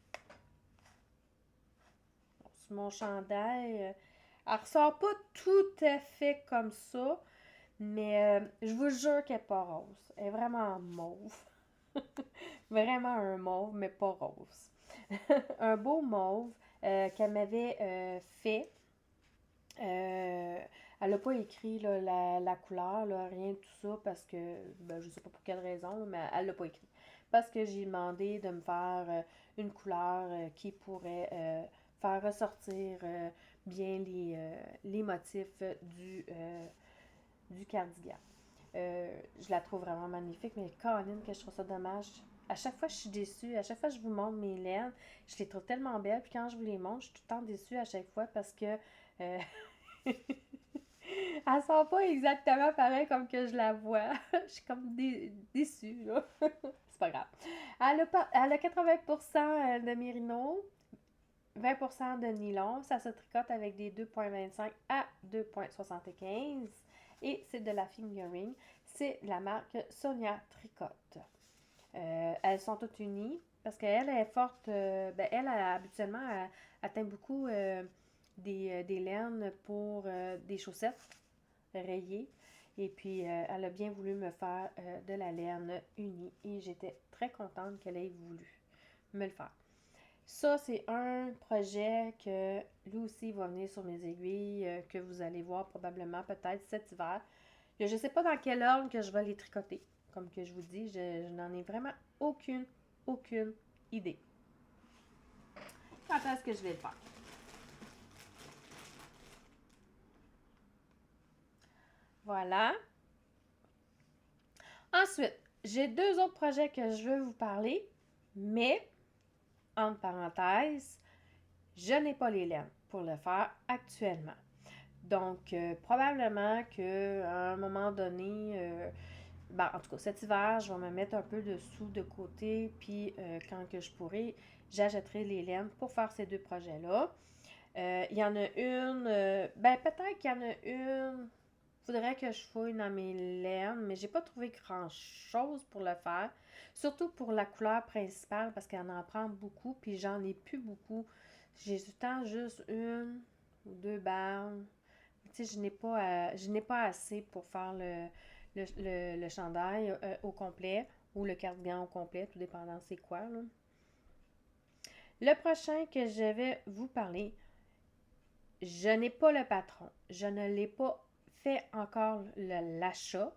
Bon, sur mon chandail, elle ressort pas tout à fait comme ça, mais je vous jure qu'elle n'est pas rose. Elle est vraiment mauve. Vraiment un mauve, mais pas rose. Un beau mauve qu'elle m'avait fait. Euh, Elle n'a pas écrit là, la couleur, là, rien de tout ça, parce que ben, je sais pas pour quelle raison, là, mais elle l'a pas écrit. Parce que j'ai demandé de me faire une couleur qui pourrait faire ressortir bien les motifs du cardigan. Je la trouve vraiment magnifique, mais Caroline, que je trouve ça dommage. À chaque fois, je suis déçue. À chaque fois, je vous montre mes laines. Je les trouve tellement belles. Puis quand je vous les montre, je suis tout le temps déçue à chaque fois parce que elle sent pas exactement pareil comme que je la vois. Je suis comme déçue, là. C'est pas grave. Elle a 80% de mérino, 20% de nylon. Ça se tricote avec des 2,25 à 2,75. Et c'est de la fingering. C'est la marque Sonia Tricotte. Elles sont toutes unies parce qu'elle est forte. Ben, habituellement, elle atteint beaucoup des laines pour des chaussettes rayées. Et puis, elle a bien voulu me faire de la laine unie. Et j'étais très contente qu'elle ait voulu me le faire. Ça, c'est un projet que lui aussi va venir sur mes aiguilles, que vous allez voir probablement peut-être cet hiver. Je ne sais pas dans quel ordre que je vais les tricoter. Comme que je vous dis, je n'en ai vraiment aucune idée. Quand est-ce que je vais le faire? Voilà. Ensuite, j'ai deux autres projets que je veux vous parler, mais, entre parenthèses, je n'ai pas les laines pour le faire actuellement. Donc, probablement qu'à un moment donné, ben, en tout cas, cet hiver, je vais me mettre un peu de sous de côté, puis quand que je pourrai, j'achèterai les laines pour faire ces deux projets-là. Il y en a une, ben peut-être qu'il y en a une, faudrait que je fouille dans mes laines, mais j'ai pas trouvé grand-chose pour le faire. Surtout pour la couleur principale, parce qu'elle en prend beaucoup, puis j'en ai plus beaucoup. J'ai tout le temps juste une ou deux balles. Tu sais, je n'ai pas assez pour faire le chandail au complet ou le cardigan au complet, tout dépendant c'est quoi, là. Le prochain que je vais vous parler, je n'ai pas le patron. Je ne l'ai pas fait encore l'achat.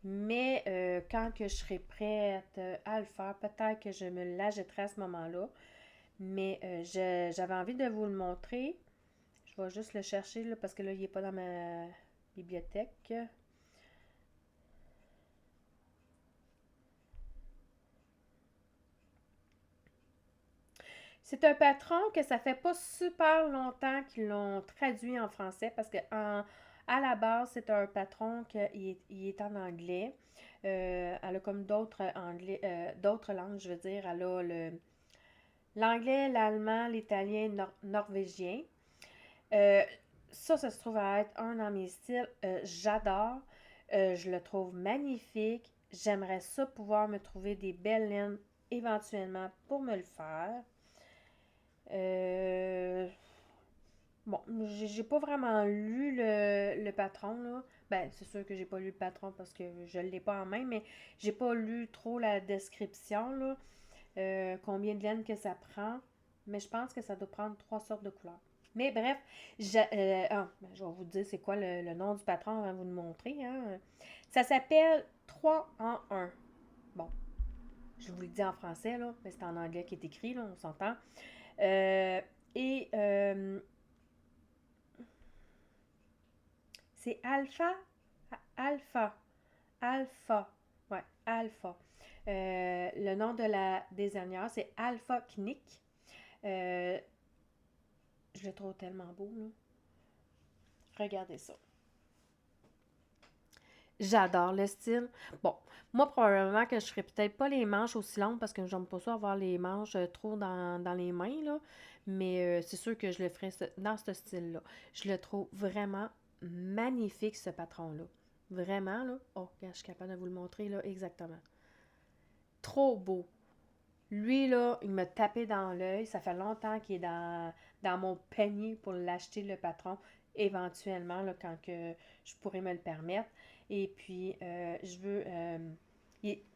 Mais quand que je serai prête à le faire, peut-être que je me l'achèterai à ce moment-là. Mais j'avais envie de vous le montrer. Je vais juste le chercher là, parce que là, il n'est pas dans ma bibliothèque. C'est un patron que ça fait pas super longtemps qu'ils l'ont traduit en français parce que à la base, c'est un patron qui est en anglais. Elle a comme d'autres langues, je veux dire. Elle a l'anglais, l'allemand, l'italien, norvégien. Euh, ça se trouve à être un dans mes styles. J'adore. Je le trouve magnifique. J'aimerais ça pouvoir me trouver des belles laines éventuellement pour me le faire. Euh, bon, j'ai pas vraiment lu le patron, là. Ben, c'est sûr que j'ai pas lu le patron parce que je l'ai pas en main, mais j'ai pas lu trop la description, là. Combien de laine que ça prend. Mais je pense que ça doit prendre trois sortes de couleurs. Mais bref, je vais vous dire c'est quoi le nom du patron avant de vous le montrer. Hein. Ça s'appelle 3 en un. Bon, je vous le dis en français, là, mais c'est en anglais qui est écrit, là, on s'entend. Euh, et c'est Alpha, Alpha, ouais, Alpha. Le nom de la désignaire, c'est Alpha Knick. Euh, je le trouve tellement beau, là. Regardez ça. J'adore le style. Bon, moi, probablement que je ferais peut-être pas les manches aussi longues parce que j'aime pas ça avoir les manches trop dans les mains, là. Mais c'est sûr que je le ferais dans ce style-là. Je le trouve vraiment magnifique, ce patron-là. Vraiment, là. Oh, regarde, je suis capable de vous le montrer, là, exactement. Trop beau. Lui, là, il m'a tapé dans l'œil. Ça fait longtemps qu'il est dans mon panier pour l'acheter, le patron, éventuellement, là, quand que je pourrais me le permettre. Et puis, je veux...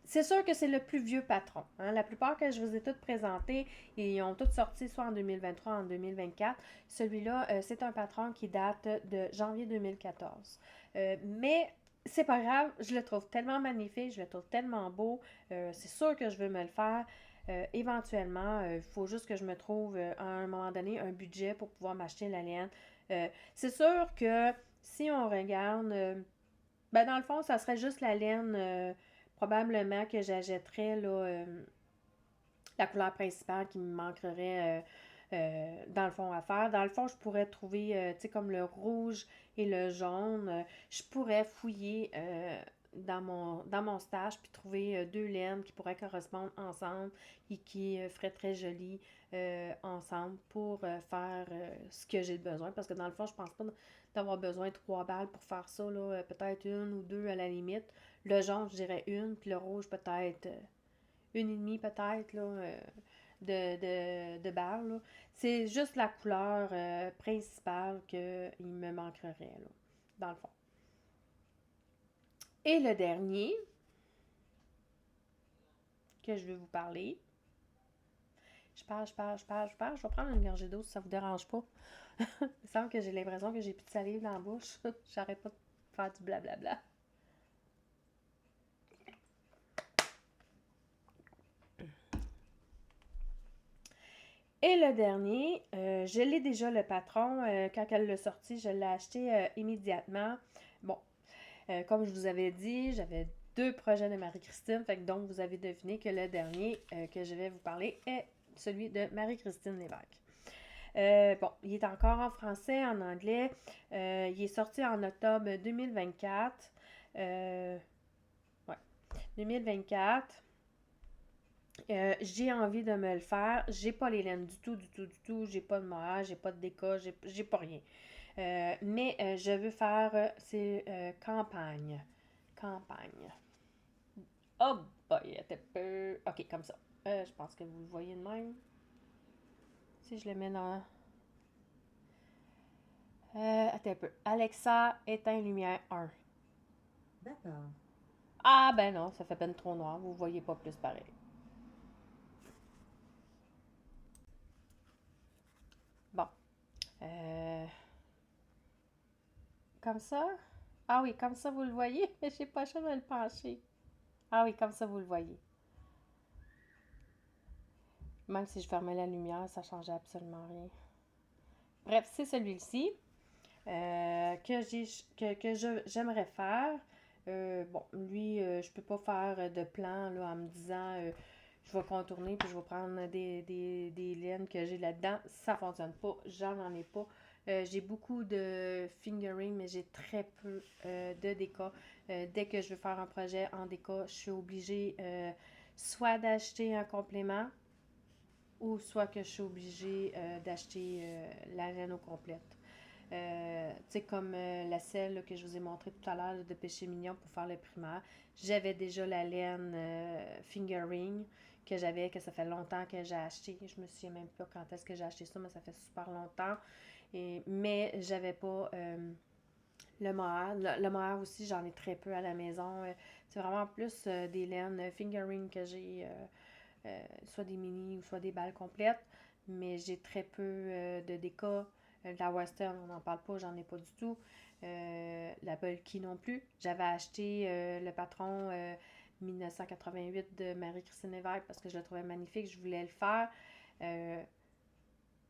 c'est sûr que c'est le plus vieux patron. Hein. La plupart que je vous ai toutes présentées, ils ont toutes sorti soit en 2023 ou en 2024. Celui-là, c'est un patron qui date de janvier 2014. Mais c'est pas grave, je le trouve tellement magnifique, je le trouve tellement beau. C'est sûr que je veux me le faire. Éventuellement, il faut juste que je me trouve à un moment donné un budget pour pouvoir m'acheter la laine. C'est sûr que si on regarde, ben dans le fond, ça serait juste la laine probablement que j'achèterais là, la couleur principale qui me manquerait dans le fond à faire. Dans le fond, je pourrais trouver, tu sais, comme le rouge et le jaune. Je pourrais fouiller dans mon stage puis trouver deux laines qui pourraient correspondre ensemble et qui feraient très joli ensemble pour faire ce que j'ai besoin. Parce que dans le fond, je pense pas d'avoir besoin de 3 balles pour faire ça. Là, peut-être une ou deux à la limite. Le jaune, je dirais une, puis le rouge, peut-être une et demie peut-être là, de balles. Là. C'est juste la couleur principale qu'il me manquerait là, dans le fond. Et le dernier que je vais vous parler, je parle. Je vais prendre une gorgée d'eau si ça vous dérange pas. Il me semble que j'ai l'impression que j'ai plus de salive dans la bouche. J'arrête pas de faire du blablabla. Et le dernier, je l'ai déjà le patron. Quand elle l'a sorti, je l'ai acheté immédiatement. Bon, comme je vous avais dit, j'avais 2 projets de Marie-Christine. Fait que donc, vous avez deviné que le dernier que je vais vous parler est celui de Marie-Christine Lévesque. Bon, il est encore en français, en anglais. Il est sorti en octobre 2024. Ouais, 2024. J'ai envie de me le faire. J'ai pas les laines du tout. J'ai pas de moire, j'ai pas de déca, j'ai pas rien. Mais je veux faire, c'est campagne. Campagne. Oh boy, attends un peu. Ok, comme ça. Je pense que vous le voyez de même. Si je le mets dans... attends un peu. Alexa, éteins lumière 1. D'accord. Ah ben non, ça fait peine trop noir. Vous voyez pas plus pareil. Bon. Euh, Comme ça? Ah oui, comme ça vous le voyez, mais j'ai pas le choix de le pencher. Ah oui, comme ça vous le voyez. Même si je fermais la lumière, ça changeait absolument rien. Bref, c'est celui-ci j'aimerais faire. Bon, lui, je peux pas faire de plan là, en me disant je vais contourner puis je vais prendre des laines que j'ai là-dedans. Ça fonctionne pas, j'en ai pas. J'ai beaucoup de fingering, mais j'ai très peu de déca. Dès que je veux faire un projet en déca, je suis obligée soit d'acheter un complément ou soit que je suis obligée d'acheter la laine au complète. Tu sais, comme la selle là, que je vous ai montré tout à l'heure de Péché Mignon pour faire le primaire. J'avais déjà la laine fingering que ça fait longtemps que j'ai acheté. Je me souviens même pas quand est-ce que j'ai acheté ça, mais ça fait super longtemps. Mais j'avais pas le mohair. Le mohair aussi, j'en ai très peu à la maison. C'est vraiment plus des laines fingering que j'ai, soit des mini ou soit des balles complètes. Mais j'ai très peu de déca. La Western, on n'en parle pas, j'en ai pas du tout. La Bulky non plus. J'avais acheté le patron 1988 de Marie-Christine Lévesque parce que je le trouvais magnifique, je voulais le faire. Euh,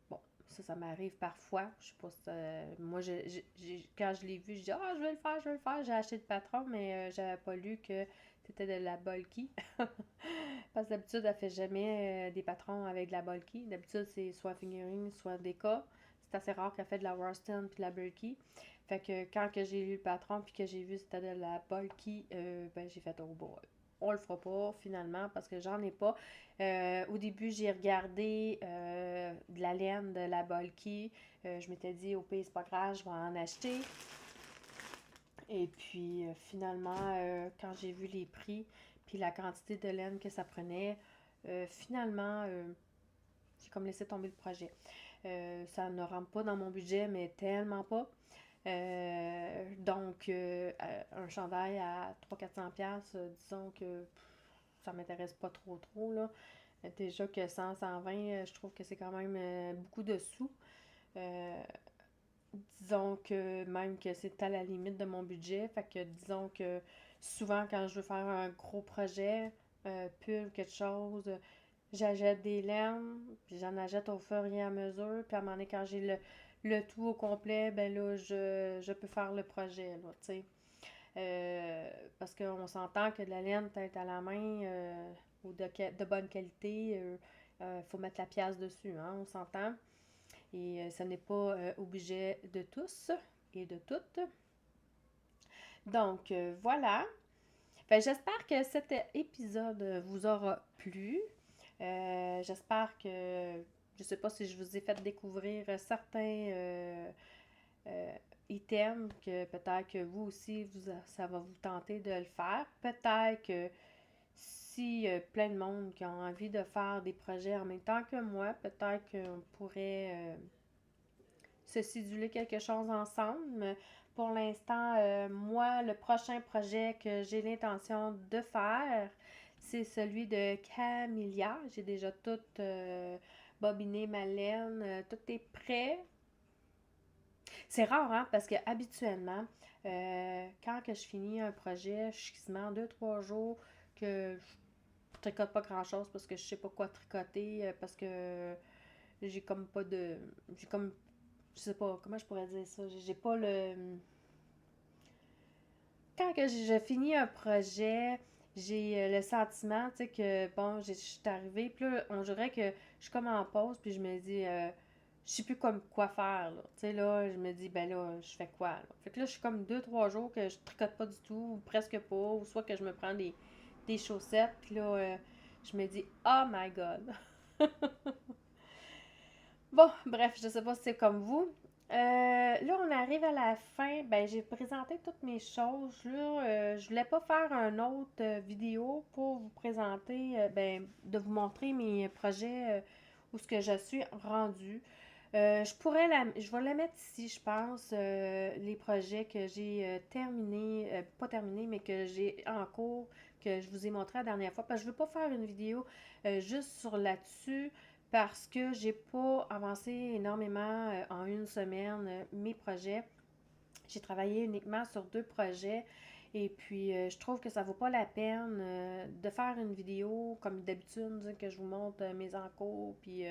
bon, ça m'arrive parfois. Je sais pas si moi, quand je l'ai vu, je dis ah, je vais le faire, je vais le faire. J'ai acheté le patron, mais j'avais pas lu que c'était de la Bulky. Parce que d'habitude, elle fait jamais des patrons avec de la bulky. D'habitude, c'est soit fingering, soit Deka. C'est assez rare qu'elle fait de la Worston puis de la bulky. Fait que quand que j'ai lu le patron puis que j'ai vu que c'était de la bulky, ben j'ai fait oh boy. On le fera pas finalement parce que j'en ai pas. Au début, j'ai regardé de la laine de la bulky. Je m'étais dit au pire, c'est pas grave, je vais en acheter. Et puis finalement, quand j'ai vu les prix puis la quantité de laine que ça prenait, finalement, j'ai comme laissé tomber le projet. Ça ne rentre pas dans mon budget, mais tellement pas. Donc, un chandail à 300-400$, disons que ça m'intéresse pas trop, là. Déjà que 100-120$, je trouve que c'est quand même beaucoup de sous. Euh, Disons que même que c'est à la limite de mon budget. Fait que disons que souvent quand je veux faire un gros projet, pull, quelque chose, j'achète des laines, puis j'en achète au fur et à mesure. Puis à un moment donné, quand j'ai le tout au complet, ben là, je peux faire le projet, là, tu sais. Parce qu'on s'entend que de la laine peut-être à la main ou de bonne qualité, faut mettre la pièce dessus, hein, on s'entend. Et ce n'est pas obligé de tous et de toutes. Donc, voilà. Fait, j'espère que cet épisode vous aura plu. J'espère que, je ne sais pas si je vous ai fait découvrir certains items que peut-être que vous aussi, ça va vous tenter de le faire. Peut-être que si plein de monde qui ont envie de faire des projets en même temps que moi, peut-être qu'on pourrait se céduler quelque chose ensemble. Pour l'instant, moi, le prochain projet que j'ai l'intention de faire, c'est celui de Camélia. J'ai déjà tout bobiné ma laine, tout est prêt. C'est rare, hein, parce que habituellement, quand que je finis un projet, je suis quasiment 2-3 jours que je tricote pas grand-chose parce que je sais pas quoi tricoter, parce que j'ai comme pas de... J'ai comme je sais pas, comment je pourrais dire ça, j'ai pas le... Quand que je finis un projet, j'ai le sentiment, tu sais, que, bon, je suis arrivée, puis là, on dirait que je suis comme en pause, puis je me dis, je sais plus comme quoi faire, là. Tu sais, là, je me dis, ben là, je fais quoi, là? Fait que là, je suis comme 2-3 jours que je tricote pas du tout, ou presque pas, ou soit que je me prends des chaussettes, puis là, je me dis, oh my god! Bon, bref, je sais pas si c'est comme vous. Là, on arrive à la fin. Ben, j'ai présenté toutes mes choses. Là, je voulais pas faire une autre vidéo pour vous présenter, ben, de vous montrer mes projets où ce que je suis rendue. Je vais la mettre ici, je pense, les projets que j'ai terminés, pas terminés, mais que j'ai en cours, que je vous ai montré la dernière fois. Parce que je veux pas faire une vidéo juste sur là-dessus parce que j'ai pas avancé énormément en une semaine mes projets. J'ai travaillé uniquement sur 2 projets et puis je trouve que ça vaut pas la peine de faire une vidéo comme d'habitude que je vous montre mes encours puis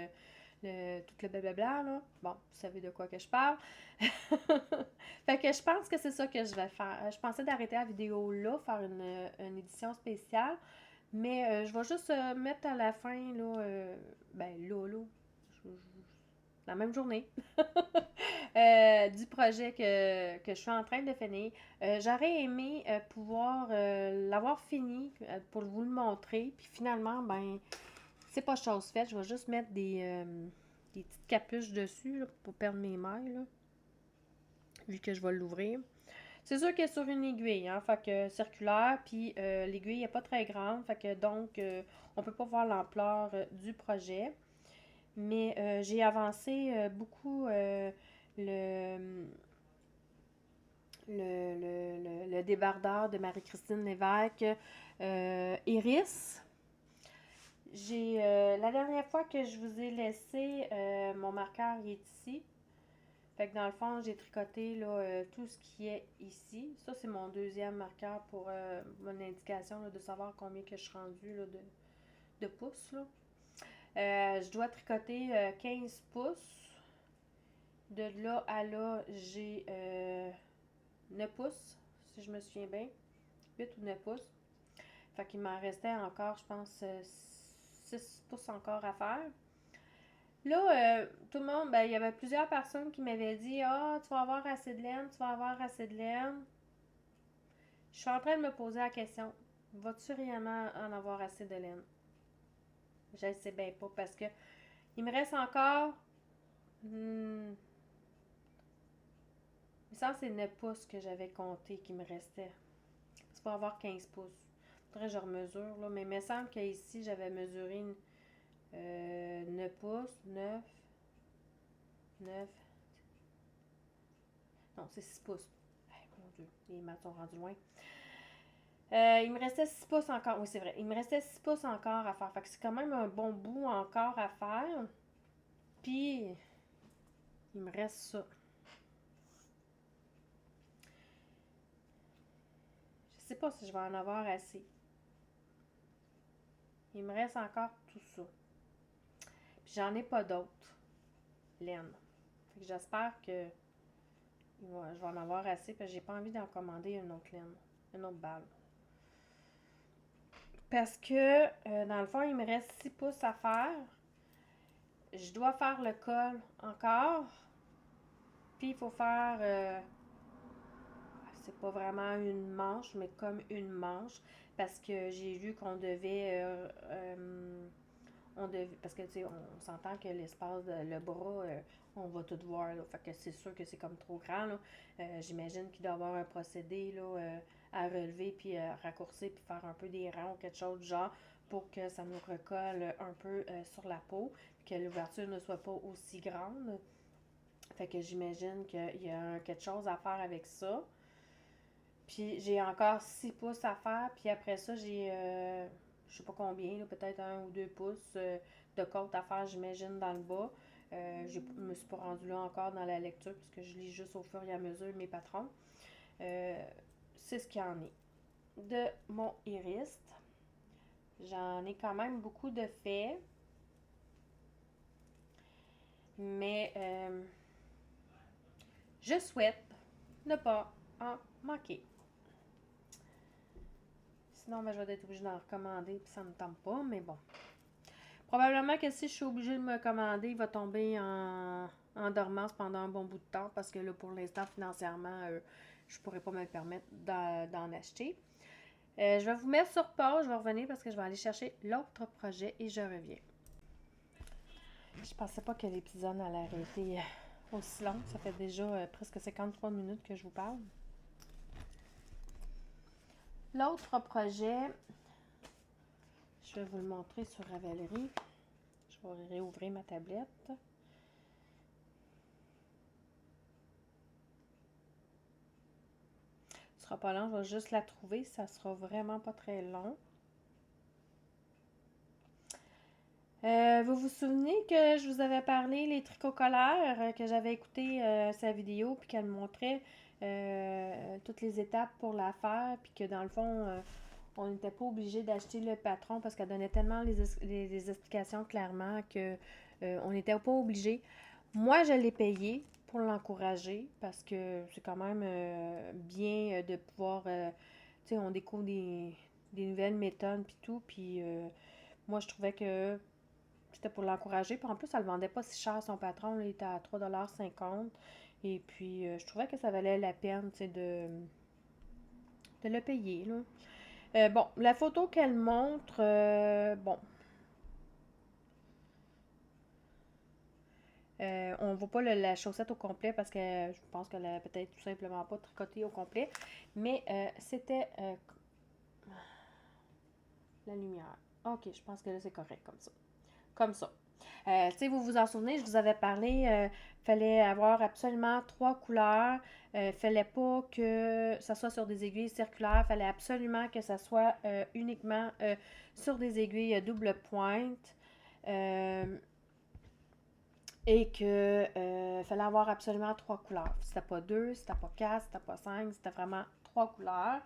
tout le blablabla là. Bon, vous savez de quoi que je parle. Fait que je pense que c'est ça que je vais faire. Je pensais d'arrêter la vidéo là, faire une édition spéciale. Mais je vais juste mettre à la fin, là, ben là, la même journée, du projet que je suis en train de finir. J'aurais aimé pouvoir l'avoir fini pour vous le montrer. Puis finalement, ben, c'est pas chose faite. Je vais juste mettre des petites capuches dessus là, pour perdre mes mailles, là, vu que je vais l'ouvrir. C'est sûr qu'elle est sur une aiguille, hein, fait que circulaire, puis l'aiguille n'est pas très grande, fait que donc on peut pas voir l'ampleur du projet. Mais j'ai avancé beaucoup le, le débardeur de Marie-Christine Lévesque Iris. La dernière fois que je vous ai laissé mon marqueur, il est ici. Fait que dans le fond, j'ai tricoté là, tout ce qui est ici. Ça, c'est mon deuxième marqueur pour mon indication là, de savoir combien que je suis rendue là, de pouces. Là. Je dois tricoter 15 pouces. De là à là, j'ai 9 pouces, si je me souviens bien. 8 ou 9 pouces. Fait qu'il m'en restait encore, je pense, 6 pouces encore à faire. Là, tout le monde, ben, il y avait plusieurs personnes qui m'avaient dit ah, tu vas avoir assez de laine, tu vas avoir assez de laine. Je suis en train de me poser la question vas-tu réellement en avoir assez de laine? Je ne sais bien pas parce que il me reste encore. Ça, c'est 9 pouces que j'avais compté qui me restait. Tu vas avoir 15 pouces. Faudrait que je remesure, là. Mais il me semble qu'ici, j'avais mesuré 9 pouces, 9. Non, c'est 6 pouces. Hey, mon Dieu, les maths sont rendus loin. Il me restait 6 pouces encore. Oui, c'est vrai. Il me restait 6 pouces encore à faire. Fait que c'est quand même un bon bout encore à faire. Puis, il me reste ça. Je sais pas si je vais en avoir assez. Il me reste encore tout ça. Puis j'en ai pas d'autres laine. Fait que j'espère que je vais en avoir assez parce que j'ai pas envie d'en commander une autre laine, une autre balle. Parce que dans le fond, il me reste 6 pouces à faire. Je dois faire le col encore. Puis il faut faire c'est pas vraiment une manche, mais comme une manche. Parce que j'ai vu qu'on devait parce que tu sais, on s'entend que l'espace le bras, on va tout voir. Là, fait que c'est sûr que c'est comme trop grand. Là. J'imagine qu'il doit y avoir un procédé là, à relever, puis raccourcir, puis faire un peu des rangs ou quelque chose du genre pour que ça nous recolle un peu sur la peau, puis que l'ouverture ne soit pas aussi grande. Fait que j'imagine qu'il y a quelque chose à faire avec ça. Puis j'ai encore 6 pouces à faire, puis après ça, j'ai je sais pas combien, peut-être 1 ou 2 pouces de côte à faire, j'imagine, dans le bas. Je me suis pas rendue là encore dans la lecture, parce que je lis juste au fur et à mesure mes patrons. C'est ce qu'il y en est. De mon iris, j'en ai quand même beaucoup de faits. Mais je souhaite ne pas en manquer. Sinon, ben, je vais être obligée d'en recommander, puis ça ne me tente pas, mais bon. Probablement que si je suis obligée de me commander, il va tomber en dormance pendant un bon bout de temps, parce que là, pour l'instant, financièrement, je ne pourrais pas me le permettre d'en acheter. Je vais vous mettre sur pause, je vais revenir parce que je vais aller chercher l'autre projet et je reviens. Je pensais pas que l'épisode allait arrêter aussi long. Ça fait déjà presque 53 minutes que je vous parle. L'autre projet, je vais vous le montrer sur Ravelry. Je vais réouvrir ma tablette. Ce sera pas long, je vais juste la trouver. Ça sera vraiment pas très long. Vous vous souvenez que je vous avais parlé les tricots collants, que j'avais écouté sa vidéo puis qu'elle montrait toutes les étapes pour la faire puis que dans le fond on n'était pas obligé d'acheter le patron parce qu'elle donnait tellement les explications clairement que on n'était pas obligé. Moi je l'ai payé pour l'encourager parce que c'est quand même bien de pouvoir tu sais on découvre des nouvelles méthodes puis tout puis moi je trouvais que c'était pour l'encourager. Puis en plus, elle ne vendait pas si cher son patron. Là, il était à 3,50 $. Et puis, je trouvais que ça valait la peine de le payer. Là. Bon, la photo qu'elle montre, bon. On ne voit pas la chaussette au complet parce que je pense qu'elle a peut-être tout simplement pas tricoté au complet. Mais c'était la lumière. Ok, je pense que là, c'est correct comme ça. Comme ça. Tu sais, vous vous en souvenez, je vous avais parlé, fallait avoir absolument 3 couleurs. Fallait pas que ça soit sur des aiguilles circulaires. Fallait absolument que ça soit uniquement sur des aiguilles double pointe. et que fallait avoir absolument 3 couleurs. C'était pas 2, c'était pas 4, c'était pas 5, c'était vraiment 3 couleurs.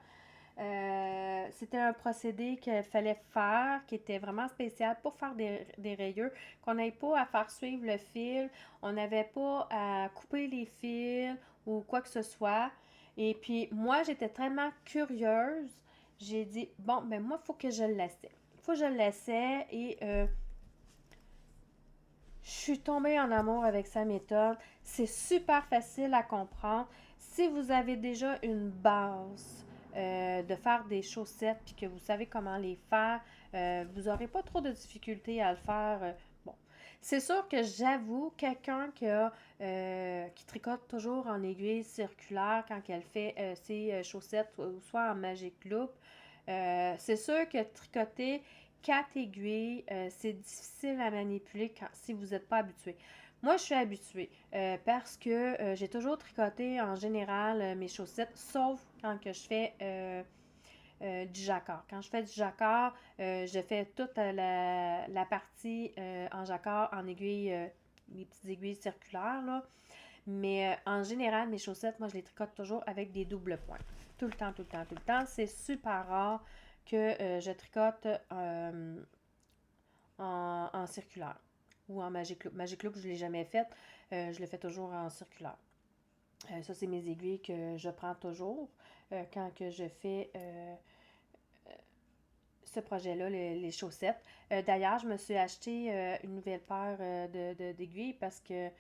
C'était un procédé qu'il fallait faire, qui était vraiment spécial pour faire des rayures, qu'on n'avait pas à faire suivre le fil, on n'avait pas à couper les fils ou quoi que ce soit. Et puis, moi, j'étais tellement curieuse, j'ai dit, bon, ben moi, il faut que je l'essaie. Il faut que je l'essaie et je suis tombée en amour avec sa méthode. C'est super facile à comprendre. Si vous avez déjà une base de faire des chaussettes puis que vous savez comment les faire, vous n'aurez pas trop de difficultés à le faire. Bon, c'est sûr que j'avoue, quelqu'un qui tricote toujours en aiguille circulaire quand elle fait ses chaussettes, ou soit en Magic Loop, c'est sûr que tricoter 4 aiguilles, c'est difficile à manipuler si vous n'êtes pas habitué. Moi, je suis habituée parce que j'ai toujours tricoté en général mes chaussettes, sauf quand que je fais du jacquard. Quand je fais du jacquard, je fais toute la partie en jacquard en aiguille, mes petites aiguilles circulaires, là. Mais en général, mes chaussettes, moi, je les tricote toujours avec des doubles points. Tout le temps, tout le temps, tout le temps. C'est super rare que je tricote en circulaire ou en Magic Loop. Magic Loop, je ne l'ai jamais fait. Je le fais toujours en circulaire. Ça, c'est mes aiguilles que je prends toujours quand que je fais ce projet-là, les chaussettes. D'ailleurs, je me suis acheté une nouvelle paire d'aiguilles parce que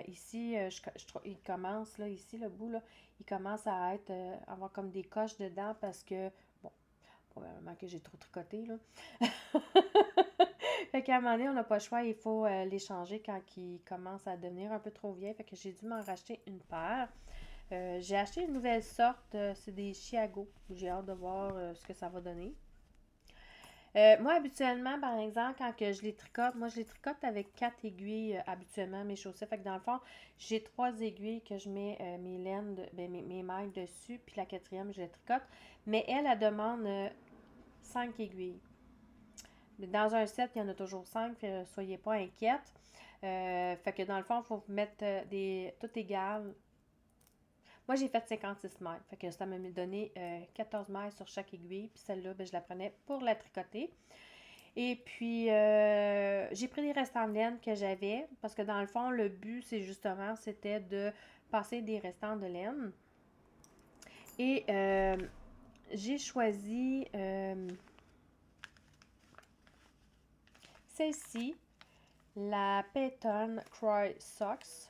ici, il commence, là, ici, le bout, là, il commence à avoir comme des coches dedans parce que, bon, probablement que j'ai trop tricoté, là. Fait qu'à un moment donné, on n'a pas le choix, il faut les changer quand ils commencent à devenir un peu trop vieilles. Fait que j'ai dû m'en racheter une paire. J'ai acheté une nouvelle sorte, c'est des Chiago. J'ai hâte de voir ce que ça va donner. Moi, habituellement, par exemple, quand que je les tricote, moi, je les tricote avec 4 aiguilles habituellement, mes chaussettes. Fait que dans le fond, j'ai 3 aiguilles que je mets mes laines, mes mailles dessus, puis la quatrième, je les tricote. Mais elle demande 5 aiguilles. Dans un set, il y en a toujours 5, soyez pas inquiètes. Fait que dans le fond, il faut mettre tout égal. Moi, j'ai fait 56 mailles. Fait que ça m'a donné 14 mailles sur chaque aiguille. Puis celle-là, ben, je la prenais pour la tricoter. Et puis, j'ai pris les restants de laine que j'avais. Parce que dans le fond, le but, c'était de passer des restants de laine. Et j'ai choisi celle-ci, la Peyton Croy Socks,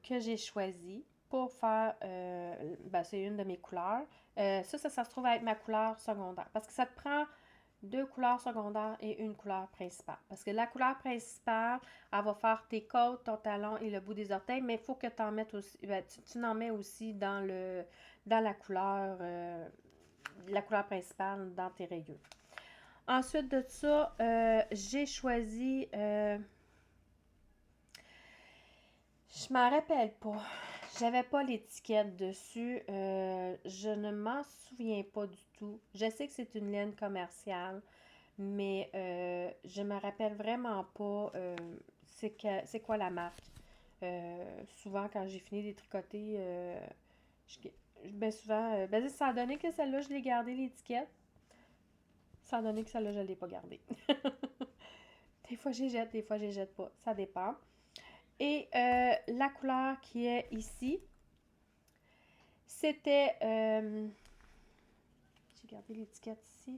que j'ai choisie pour faire, c'est une de mes couleurs. Ça se trouve être ma couleur secondaire. Parce que ça te prend 2 couleurs secondaires et une couleur principale. Parce que la couleur principale, elle va faire tes côtes, ton talon et le bout des orteils, mais il faut que tu en mettes aussi, tu en mets aussi dans la couleur principale dans tes rayures. Ensuite de ça, j'ai choisi, je m'en rappelle pas. J'avais pas l'étiquette dessus. Je ne m'en souviens pas du tout. Je sais que c'est une laine commerciale, mais je me rappelle vraiment pas c'est quoi la marque. Souvent, quand j'ai fini de tricoter, souvent, ça a donné que celle-là, je l'ai gardée l'étiquette. Ça a donné que celle-là, je ne l'ai pas gardée. Des fois, j'y jette, des fois, j'y jette pas. Ça dépend. Et la couleur qui est ici, c'était... j'ai gardé l'étiquette ici.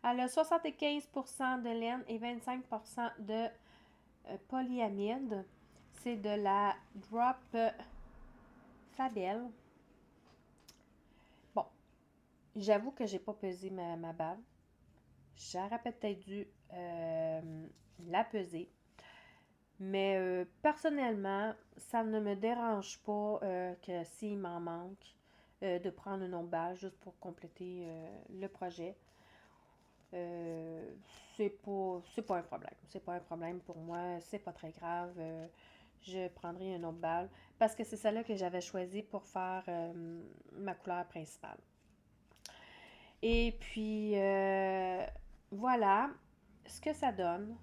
Elle a 75% de laine et 25% de polyamide. C'est de la Drop Fabel. Bon, j'avoue que j'ai pas pesé ma bave. J'aurais peut-être dû la peser. Mais personnellement, ça ne me dérange pas que s'il m'en manque, de prendre une autre balle juste pour compléter le projet. C'est pas un problème. C'est pas un problème pour moi. C'est pas très grave. Je prendrai une autre balle parce que c'est celle-là que j'avais choisie pour faire ma couleur principale. Et puis, voilà ce que ça donne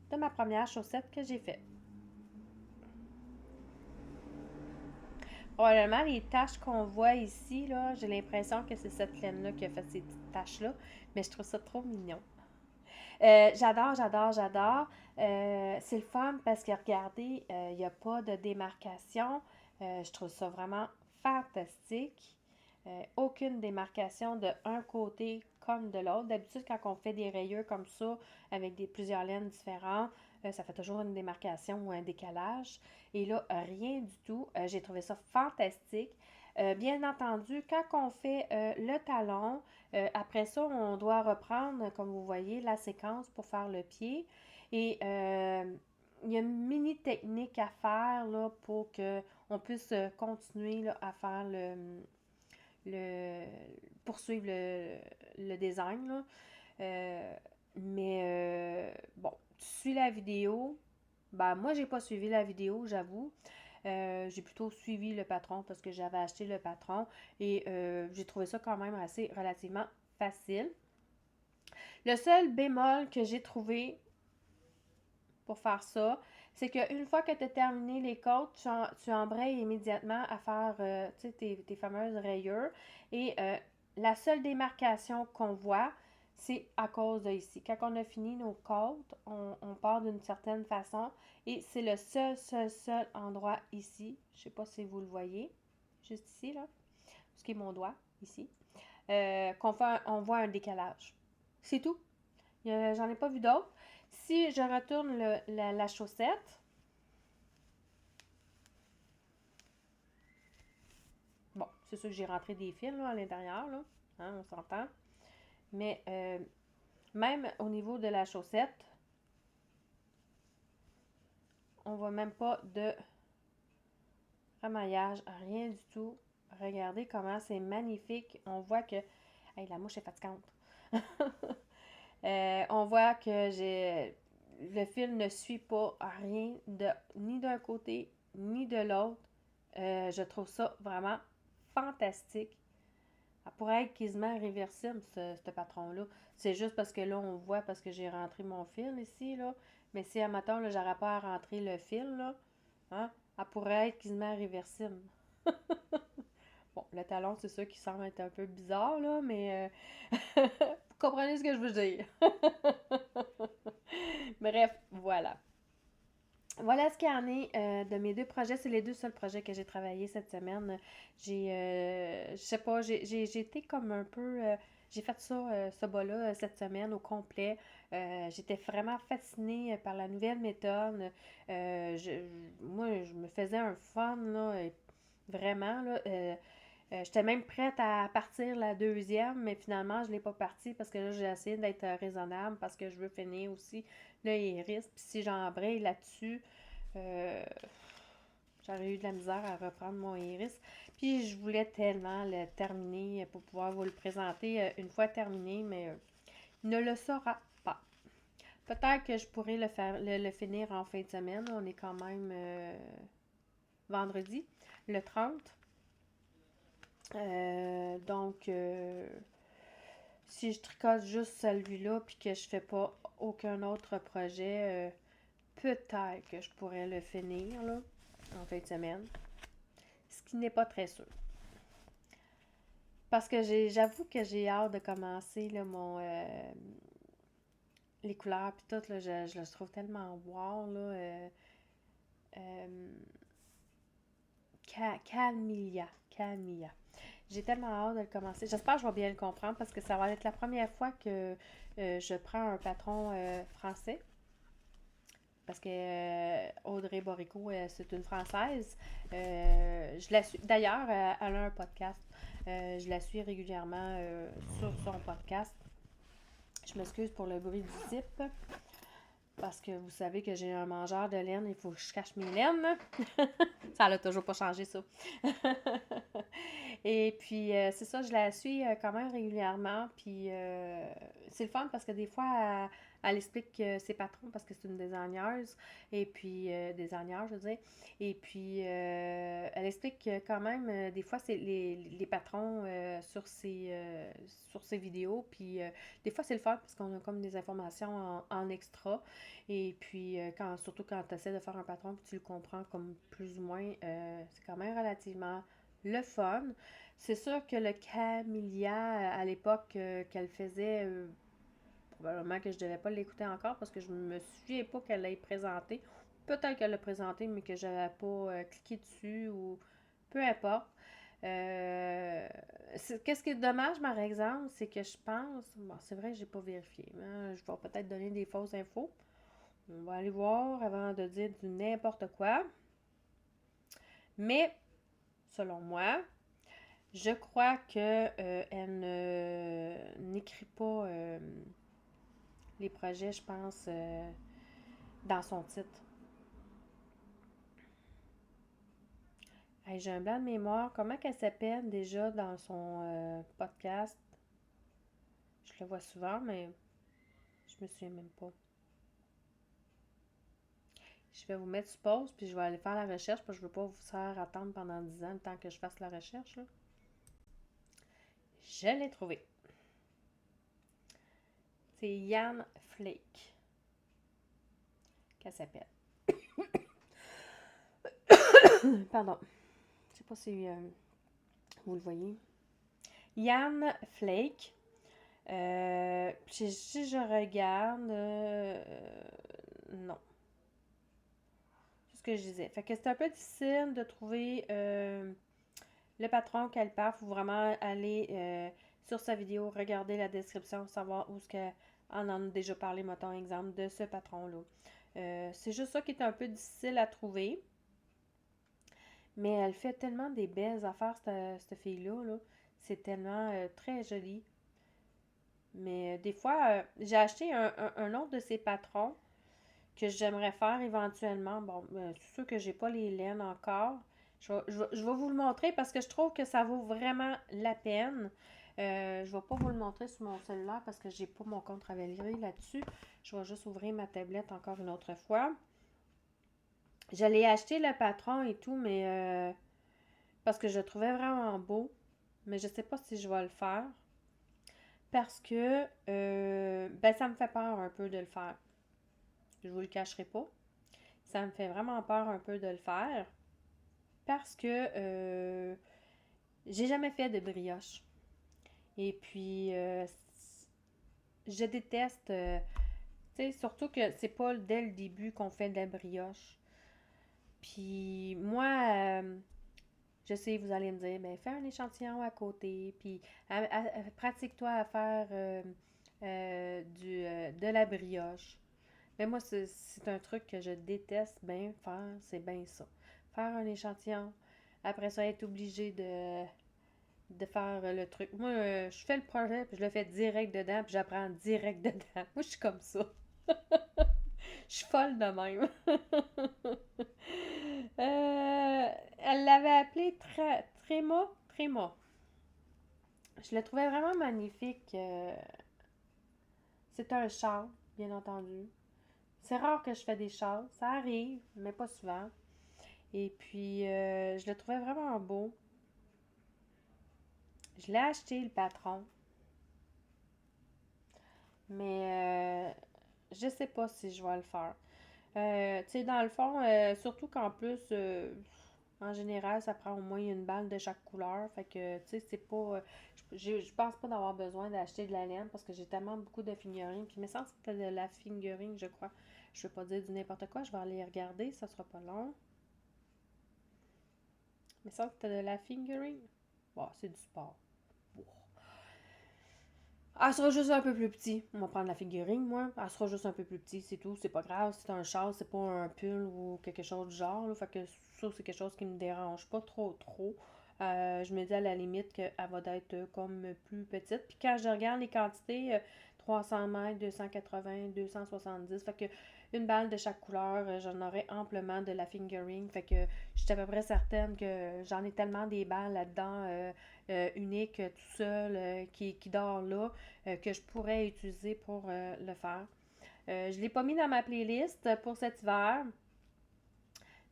de ma première chaussette que j'ai faite. Probablement, les taches qu'on voit ici, là, j'ai l'impression que c'est cette laine-là qui a fait ces petites taches-là, mais je trouve ça trop mignon. J'adore, j'adore, j'adore. C'est le fun parce que regardez, il n'y a pas de démarcation. Je trouve ça vraiment fantastique. Aucune démarcation de un côté comme de l'autre. D'habitude, quand on fait des rayures comme ça, avec plusieurs laines différentes, ça fait toujours une démarcation ou un décalage. Et là, rien du tout. J'ai trouvé ça fantastique. Bien entendu, quand on fait le talon, après ça, on doit reprendre, comme vous voyez, la séquence pour faire le pied. Et il y a une mini technique à faire là, pour qu'on puisse continuer là, à faire le poursuivre le design. Là. Bon, tu suis la vidéo. Ben, moi, j'ai pas suivi la vidéo, j'avoue. J'ai plutôt suivi le patron parce que j'avais acheté le patron et j'ai trouvé ça quand même assez relativement facile. Le seul bémol que j'ai trouvé pour faire ça, c'est qu'une fois que tu as terminé les côtes, tu embrayes immédiatement à faire tes fameuses rayures. Et la seule démarcation qu'on voit, c'est à cause de ici. Quand on a fini nos côtes, on part d'une certaine façon. Et c'est le seul endroit ici. Je ne sais pas si vous le voyez. Juste ici, là. Ce qui est mon doigt, ici. On voit un décalage. C'est tout. J'en ai pas vu d'autres. Si je retourne la chaussette, bon, c'est sûr que j'ai rentré des fils là, à l'intérieur, là, hein, on s'entend. Mais même au niveau de la chaussette, on voit même pas de remaillage, rien du tout. Regardez comment c'est magnifique. On voit que... Hey, la mouche est fatigante. On voit que le fil ne suit pas rien ni d'un côté ni de l'autre. Je trouve ça vraiment fantastique. Ça pourrait être quasiment réversible, ce patron-là. C'est juste parce que là, on voit parce que j'ai rentré mon fil ici, là. Mais si, à matin, là, j'aurais pas à rentrer le fil, là, hein, elle pourrait être quasiment réversible. Bon, le talon, c'est ça qui semble être un peu bizarre, là, mais vous comprenez ce que je veux dire. Bref, voilà. Voilà ce qu'il y en est de mes deux projets. C'est les deux seuls projets que j'ai travaillé cette semaine. Je sais pas, j'ai été comme un peu... j'ai fait ça, ce bas-là, cette semaine au complet. J'étais vraiment fascinée par la nouvelle méthode. Moi, je me faisais un fun, là, vraiment, là. J'étais même prête à partir la deuxième, mais finalement, je ne l'ai pas partie parce que là, j'ai essayé d'être raisonnable parce que je veux finir aussi le iris. Puis si j'embraye là-dessus, euh, j'aurais eu de la misère à reprendre mon iris. Puis je voulais tellement le terminer pour pouvoir vous le présenter une fois terminé, mais il ne le sera pas. Peut-être que je pourrais le finir en fin de semaine. On est quand même vendredi, le 30. Donc, si je tricote juste celui-là puis que je fais pas aucun autre projet, peut-être que je pourrais le finir là, en fin de semaine. Ce qui n'est pas très sûr. Parce que j'avoue que j'ai hâte de commencer là, les couleurs puis tout, là, je le trouve tellement wow là. Euh, Calmilla. J'ai tellement hâte de le commencer. J'espère que je vais bien le comprendre parce que ça va être la première fois que je prends un patron français. Parce que Audrey Borico, c'est une Française. Je la suis. D'ailleurs, elle a un podcast. Je la suis régulièrement sur son podcast. Je m'excuse pour le bruit du zip. Parce que vous savez que j'ai un mangeur de laine, il faut que je cache mes laines. Ça n'a toujours pas changé, ça. Et puis, c'est ça, je la suis quand même régulièrement. Puis, c'est le fun parce que des fois, elle explique ses patrons parce que c'est une designeuse. Et puis, designer, je veux dire. Et puis, elle explique quand même, des fois, c'est les patrons sur ces vidéos. Puis des fois, c'est le fun parce qu'on a comme des informations en extra. Et puis, surtout quand tu essaies de faire un patron puis tu le comprends comme plus ou moins, c'est quand même relativement le fun. C'est sûr que le camélia, à l'époque qu'elle faisait, probablement que je ne devais pas l'écouter encore parce que je me souviens pas qu'elle l'ait présenté. Peut-être qu'elle l'a présenté, mais que je n'avais pas cliqué dessus ou peu importe. Qu'est-ce qui est dommage, par exemple, c'est que je pense, bon, c'est vrai que j'ai pas vérifié, hein, je vais peut-être donner des fausses infos. On va aller voir avant de dire du n'importe quoi. Mais, selon moi, je crois que elle n'écrit pas les projets, je pense, dans son titre. Hey, j'ai un blanc de mémoire. Comment qu'elle s'appelle déjà dans son podcast? Je le vois souvent, mais je me souviens même pas. Je vais vous mettre sur pause, puis je vais aller faire la recherche, parce que je ne veux pas vous faire attendre pendant 10 ans le temps que je fasse la recherche. Là. Je l'ai trouvé. C'est Yann Flake qu'elle s'appelle. Pardon. Je sais pas si vous le voyez. Yann Flake. Si je regarde, non. C'est ce que je disais. Fait que c'est un peu difficile de trouver le patron qu'elle parle. Il faut vraiment aller sur sa vidéo, regarder la description, savoir où ce qu'elle en a déjà parlé, mettons exemple, de ce patron-là. C'est juste ça qui est un peu difficile à trouver. Mais elle fait tellement des belles affaires, cette fille-là. Là. C'est tellement très joli. Mais des fois, j'ai acheté un autre de ses patrons que j'aimerais faire éventuellement. Bon, c'est sûr que j'ai pas les laines encore. Je vais vous le montrer parce que je trouve que ça vaut vraiment la peine. Je vais pas vous le montrer sur mon cellulaire parce que j'ai pas mon compte Ravelry là-dessus. Je vais juste ouvrir ma tablette encore une autre fois. J'allais acheter le patron et tout, mais parce que je le trouvais vraiment beau. Mais je sais pas si je vais le faire. Parce que ça me fait peur un peu de le faire. Je vous le cacherai pas. Ça me fait vraiment peur un peu de le faire. Parce que j'ai jamais fait de brioche. Et puis je déteste tu sais, surtout que c'est pas dès le début qu'on fait de la brioche. Puis moi, je sais, vous allez me dire, ben fais un échantillon à côté, puis pratique-toi à faire de la brioche. Mais moi, c'est un truc que je déteste bien faire, c'est bien ça. Faire un échantillon, après ça, être obligé de faire le truc. Moi, je fais le projet, puis je le fais direct dedans, puis j'apprends direct dedans. Moi, je suis comme ça. Je suis folle de même. Elle l'avait appelé Tréma. Je le trouvais vraiment magnifique. C'est un châle, bien entendu. C'est rare que je fais des châles. Ça arrive, mais pas souvent. Et puis, je le trouvais vraiment beau. Je l'ai acheté, le patron. Mais je sais pas si je vais le faire. Tu sais, dans le fond, surtout qu'en plus, en général, ça prend au moins une balle de chaque couleur. Fait que, tu sais, c'est pas... je pense pas d'avoir besoin d'acheter de la laine parce que j'ai tellement beaucoup de figurines. Puis, il me semble que c'était de la figurine, je crois. Je vais pas dire du n'importe quoi. Je vais aller regarder. Ça sera pas long. Il me semble que c'était de la figurine. Bon, c'est du sport. Bon. Elle sera juste un peu plus petit. On va prendre la figurine, moi. Elle sera juste un peu plus petit, c'est tout. C'est pas grave. C'est un châle, c'est pas un pull ou quelque chose du genre. Là. Fait que ça, c'est quelque chose qui me dérange pas trop. Je me dis à la limite qu'elle va être comme plus petite. Puis quand je regarde les quantités, 300 mètres, 280, 270. Fait que une balle de chaque couleur, j'en aurais amplement de la fingering. Fait que je suis à peu près certaine que j'en ai tellement des balles là-dedans uniques, tout seul, qui dort là, que je pourrais utiliser pour le faire. Je ne l'ai pas mis dans ma playlist pour cet hiver.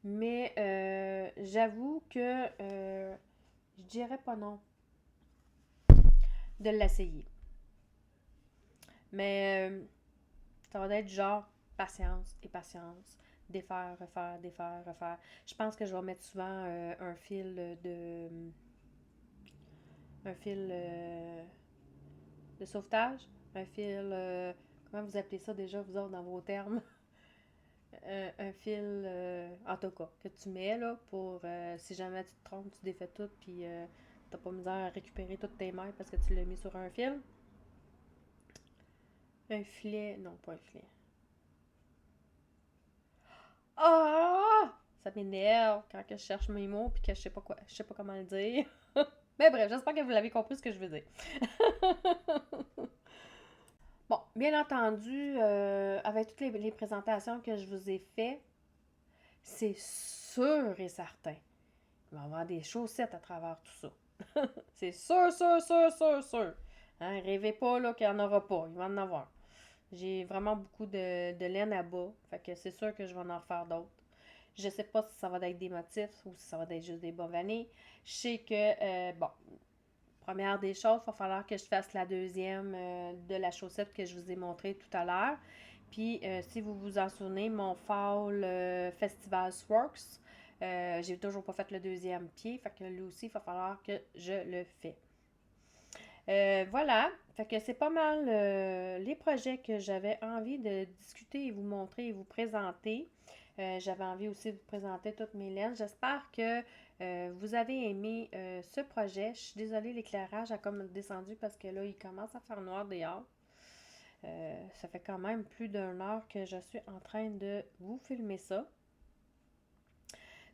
Mais j'avoue que je dirais pas non de l'essayer. Mais ça va être genre patience et patience. Défaire, refaire, défaire, refaire. Je pense que je vais mettre souvent un fil un fil de sauvetage, un fil, comment vous appelez ça déjà, vous autres, dans vos termes? Un fil, en tout cas, que tu mets, là, pour, si jamais tu te trompes, tu défais tout, puis t'as pas misère à récupérer toutes tes mailles parce que tu l'as mis sur un fil. Un filet, non, pas un filet. Ah! Ça m'énerve quand que je cherche mes mots, puis que je sais pas comment le dire. Mais bref, j'espère que vous l'avez compris ce que je veux dire. Bon, bien entendu, avec toutes les présentations que je vous ai faites, c'est sûr et certain qu'il va y avoir des chaussettes à travers tout ça. C'est sûr, sûr, sûr, sûr, sûr. Hein, rêvez pas là, qu'il n'y en aura pas. Il va en avoir. J'ai vraiment beaucoup de laine à bas. Fait que c'est sûr que je vais en refaire d'autres. Je sais pas si ça va être des motifs ou si ça va être juste des bas vanille. Je sais que, bon, première des choses, il va falloir que je fasse la deuxième de la chaussette que je vous ai montré tout à l'heure. Puis, si vous vous en souvenez, mon fall Festival Works, j'ai toujours pas fait le deuxième pied. Fait que lui aussi, il va falloir que je le fais. Voilà, fait que c'est pas mal les projets que j'avais envie de discuter et vous montrer et vous présenter. J'avais envie aussi de vous présenter toutes mes laines. J'espère que vous avez aimé ce projet. Je suis désolée, l'éclairage a comme descendu parce que là, il commence à faire noir dehors. Ça fait quand même plus d'une heure que je suis en train de vous filmer ça.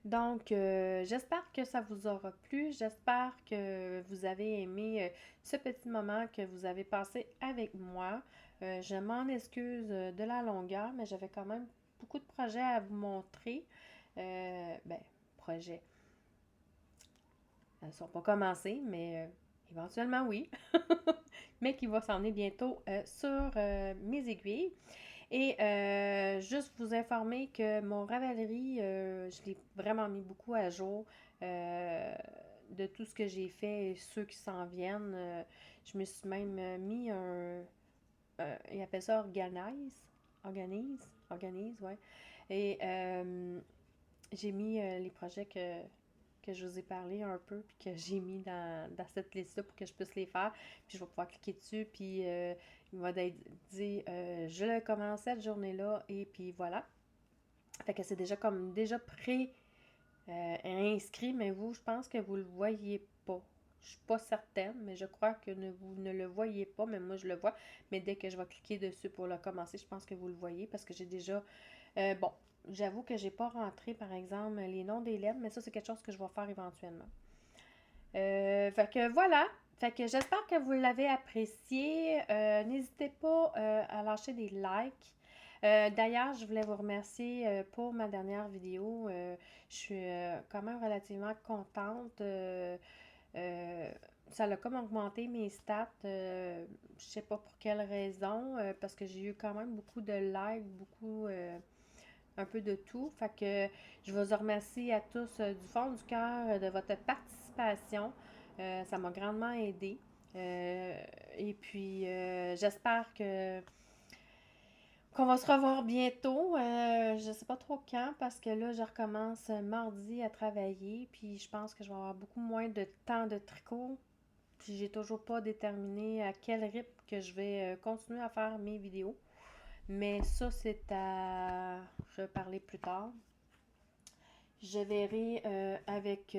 Donc, j'espère que ça vous aura plu. J'espère que vous avez aimé ce petit moment que vous avez passé avec moi. Je m'en excuse de la longueur, mais j'avais quand même beaucoup de projets à vous montrer. Projets. Elles ne sont pas commencées, mais éventuellement oui. Mais qui va s'en venir bientôt sur mes aiguilles. Et juste vous informer que mon Ravelry, je l'ai vraiment mis beaucoup à jour de tout ce que j'ai fait et ceux qui s'en viennent. Je me suis même mis ils appellent ça organise, ouais. Et j'ai mis les projets que je vous ai parlé un peu, puis que j'ai mis dans cette liste-là pour que je puisse les faire. Puis je vais pouvoir cliquer dessus, puis il va être dit je le commence cette journée-là, et puis voilà. Fait que c'est déjà comme déjà inscrit, mais vous, je pense que vous le voyez pas. Je suis pas certaine, mais je crois que vous ne le voyez pas, mais moi je le vois. Mais dès que je vais cliquer dessus pour le commencer, je pense que vous le voyez parce que j'ai déjà. Bon, j'avoue que j'ai pas rentré, par exemple, les noms des lettres, mais ça, c'est quelque chose que je vais faire éventuellement. Fait que voilà. Fait que j'espère que vous l'avez apprécié. N'hésitez pas à lâcher des likes. D'ailleurs, je voulais vous remercier pour ma dernière vidéo. Je suis quand même relativement contente. Ça a comme augmenté mes stats. Je sais pas pour quelle raison, parce que j'ai eu quand même beaucoup de likes, beaucoup un peu de tout. Fait que je vous remercie à tous du fond du cœur de votre participation. Ça m'a grandement aidé. Et puis, j'espère qu'on va se revoir bientôt. Je sais pas trop quand parce que là, je recommence mardi à travailler. Puis, je pense que je vais avoir beaucoup moins de temps de tricot. Puis, j'ai toujours pas déterminé à quel rythme que je vais continuer à faire mes vidéos. Mais ça, c'est à reparler plus tard. Je verrai avec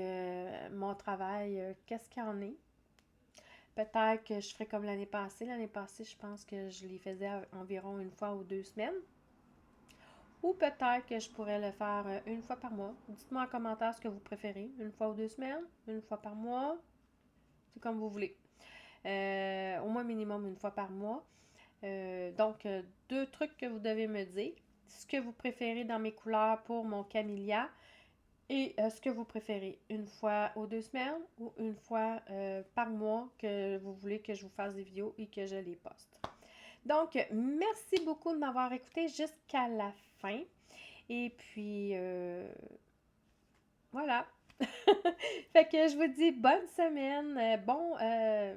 mon travail qu'est-ce qu'il y en est. Peut-être que je ferai comme l'année passée. L'année passée, je pense que je les faisais environ une fois ou 2 semaines. Ou peut-être que je pourrais le faire une fois par mois. Dites-moi en commentaire ce que vous préférez. Une fois ou 2 semaines, une fois par mois. C'est comme vous voulez. Au moins minimum une fois par mois. Donc, 2 trucs que vous devez me dire. Ce que vous préférez dans mes couleurs pour mon camélia. Et ce que vous préférez, une fois aux 2 semaines ou une fois par mois que vous voulez que je vous fasse des vidéos et que je les poste. Donc, merci beaucoup de m'avoir écouté jusqu'à la fin. Et puis, voilà. Fait que je vous dis bonne semaine.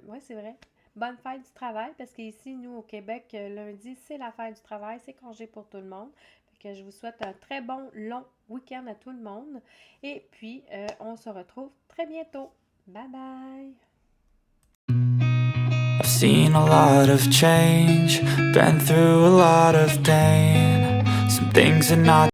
Ouais, c'est vrai. bonne fête du travail, parce qu'ici, nous, au Québec, lundi, c'est la fête du travail, c'est congé pour tout le monde. Fait que je vous souhaite un très bon, long week-end à tout le monde. Et puis, on se retrouve très bientôt. Bye bye! I've seen a lot of change, been through a lot of pain. Some things are not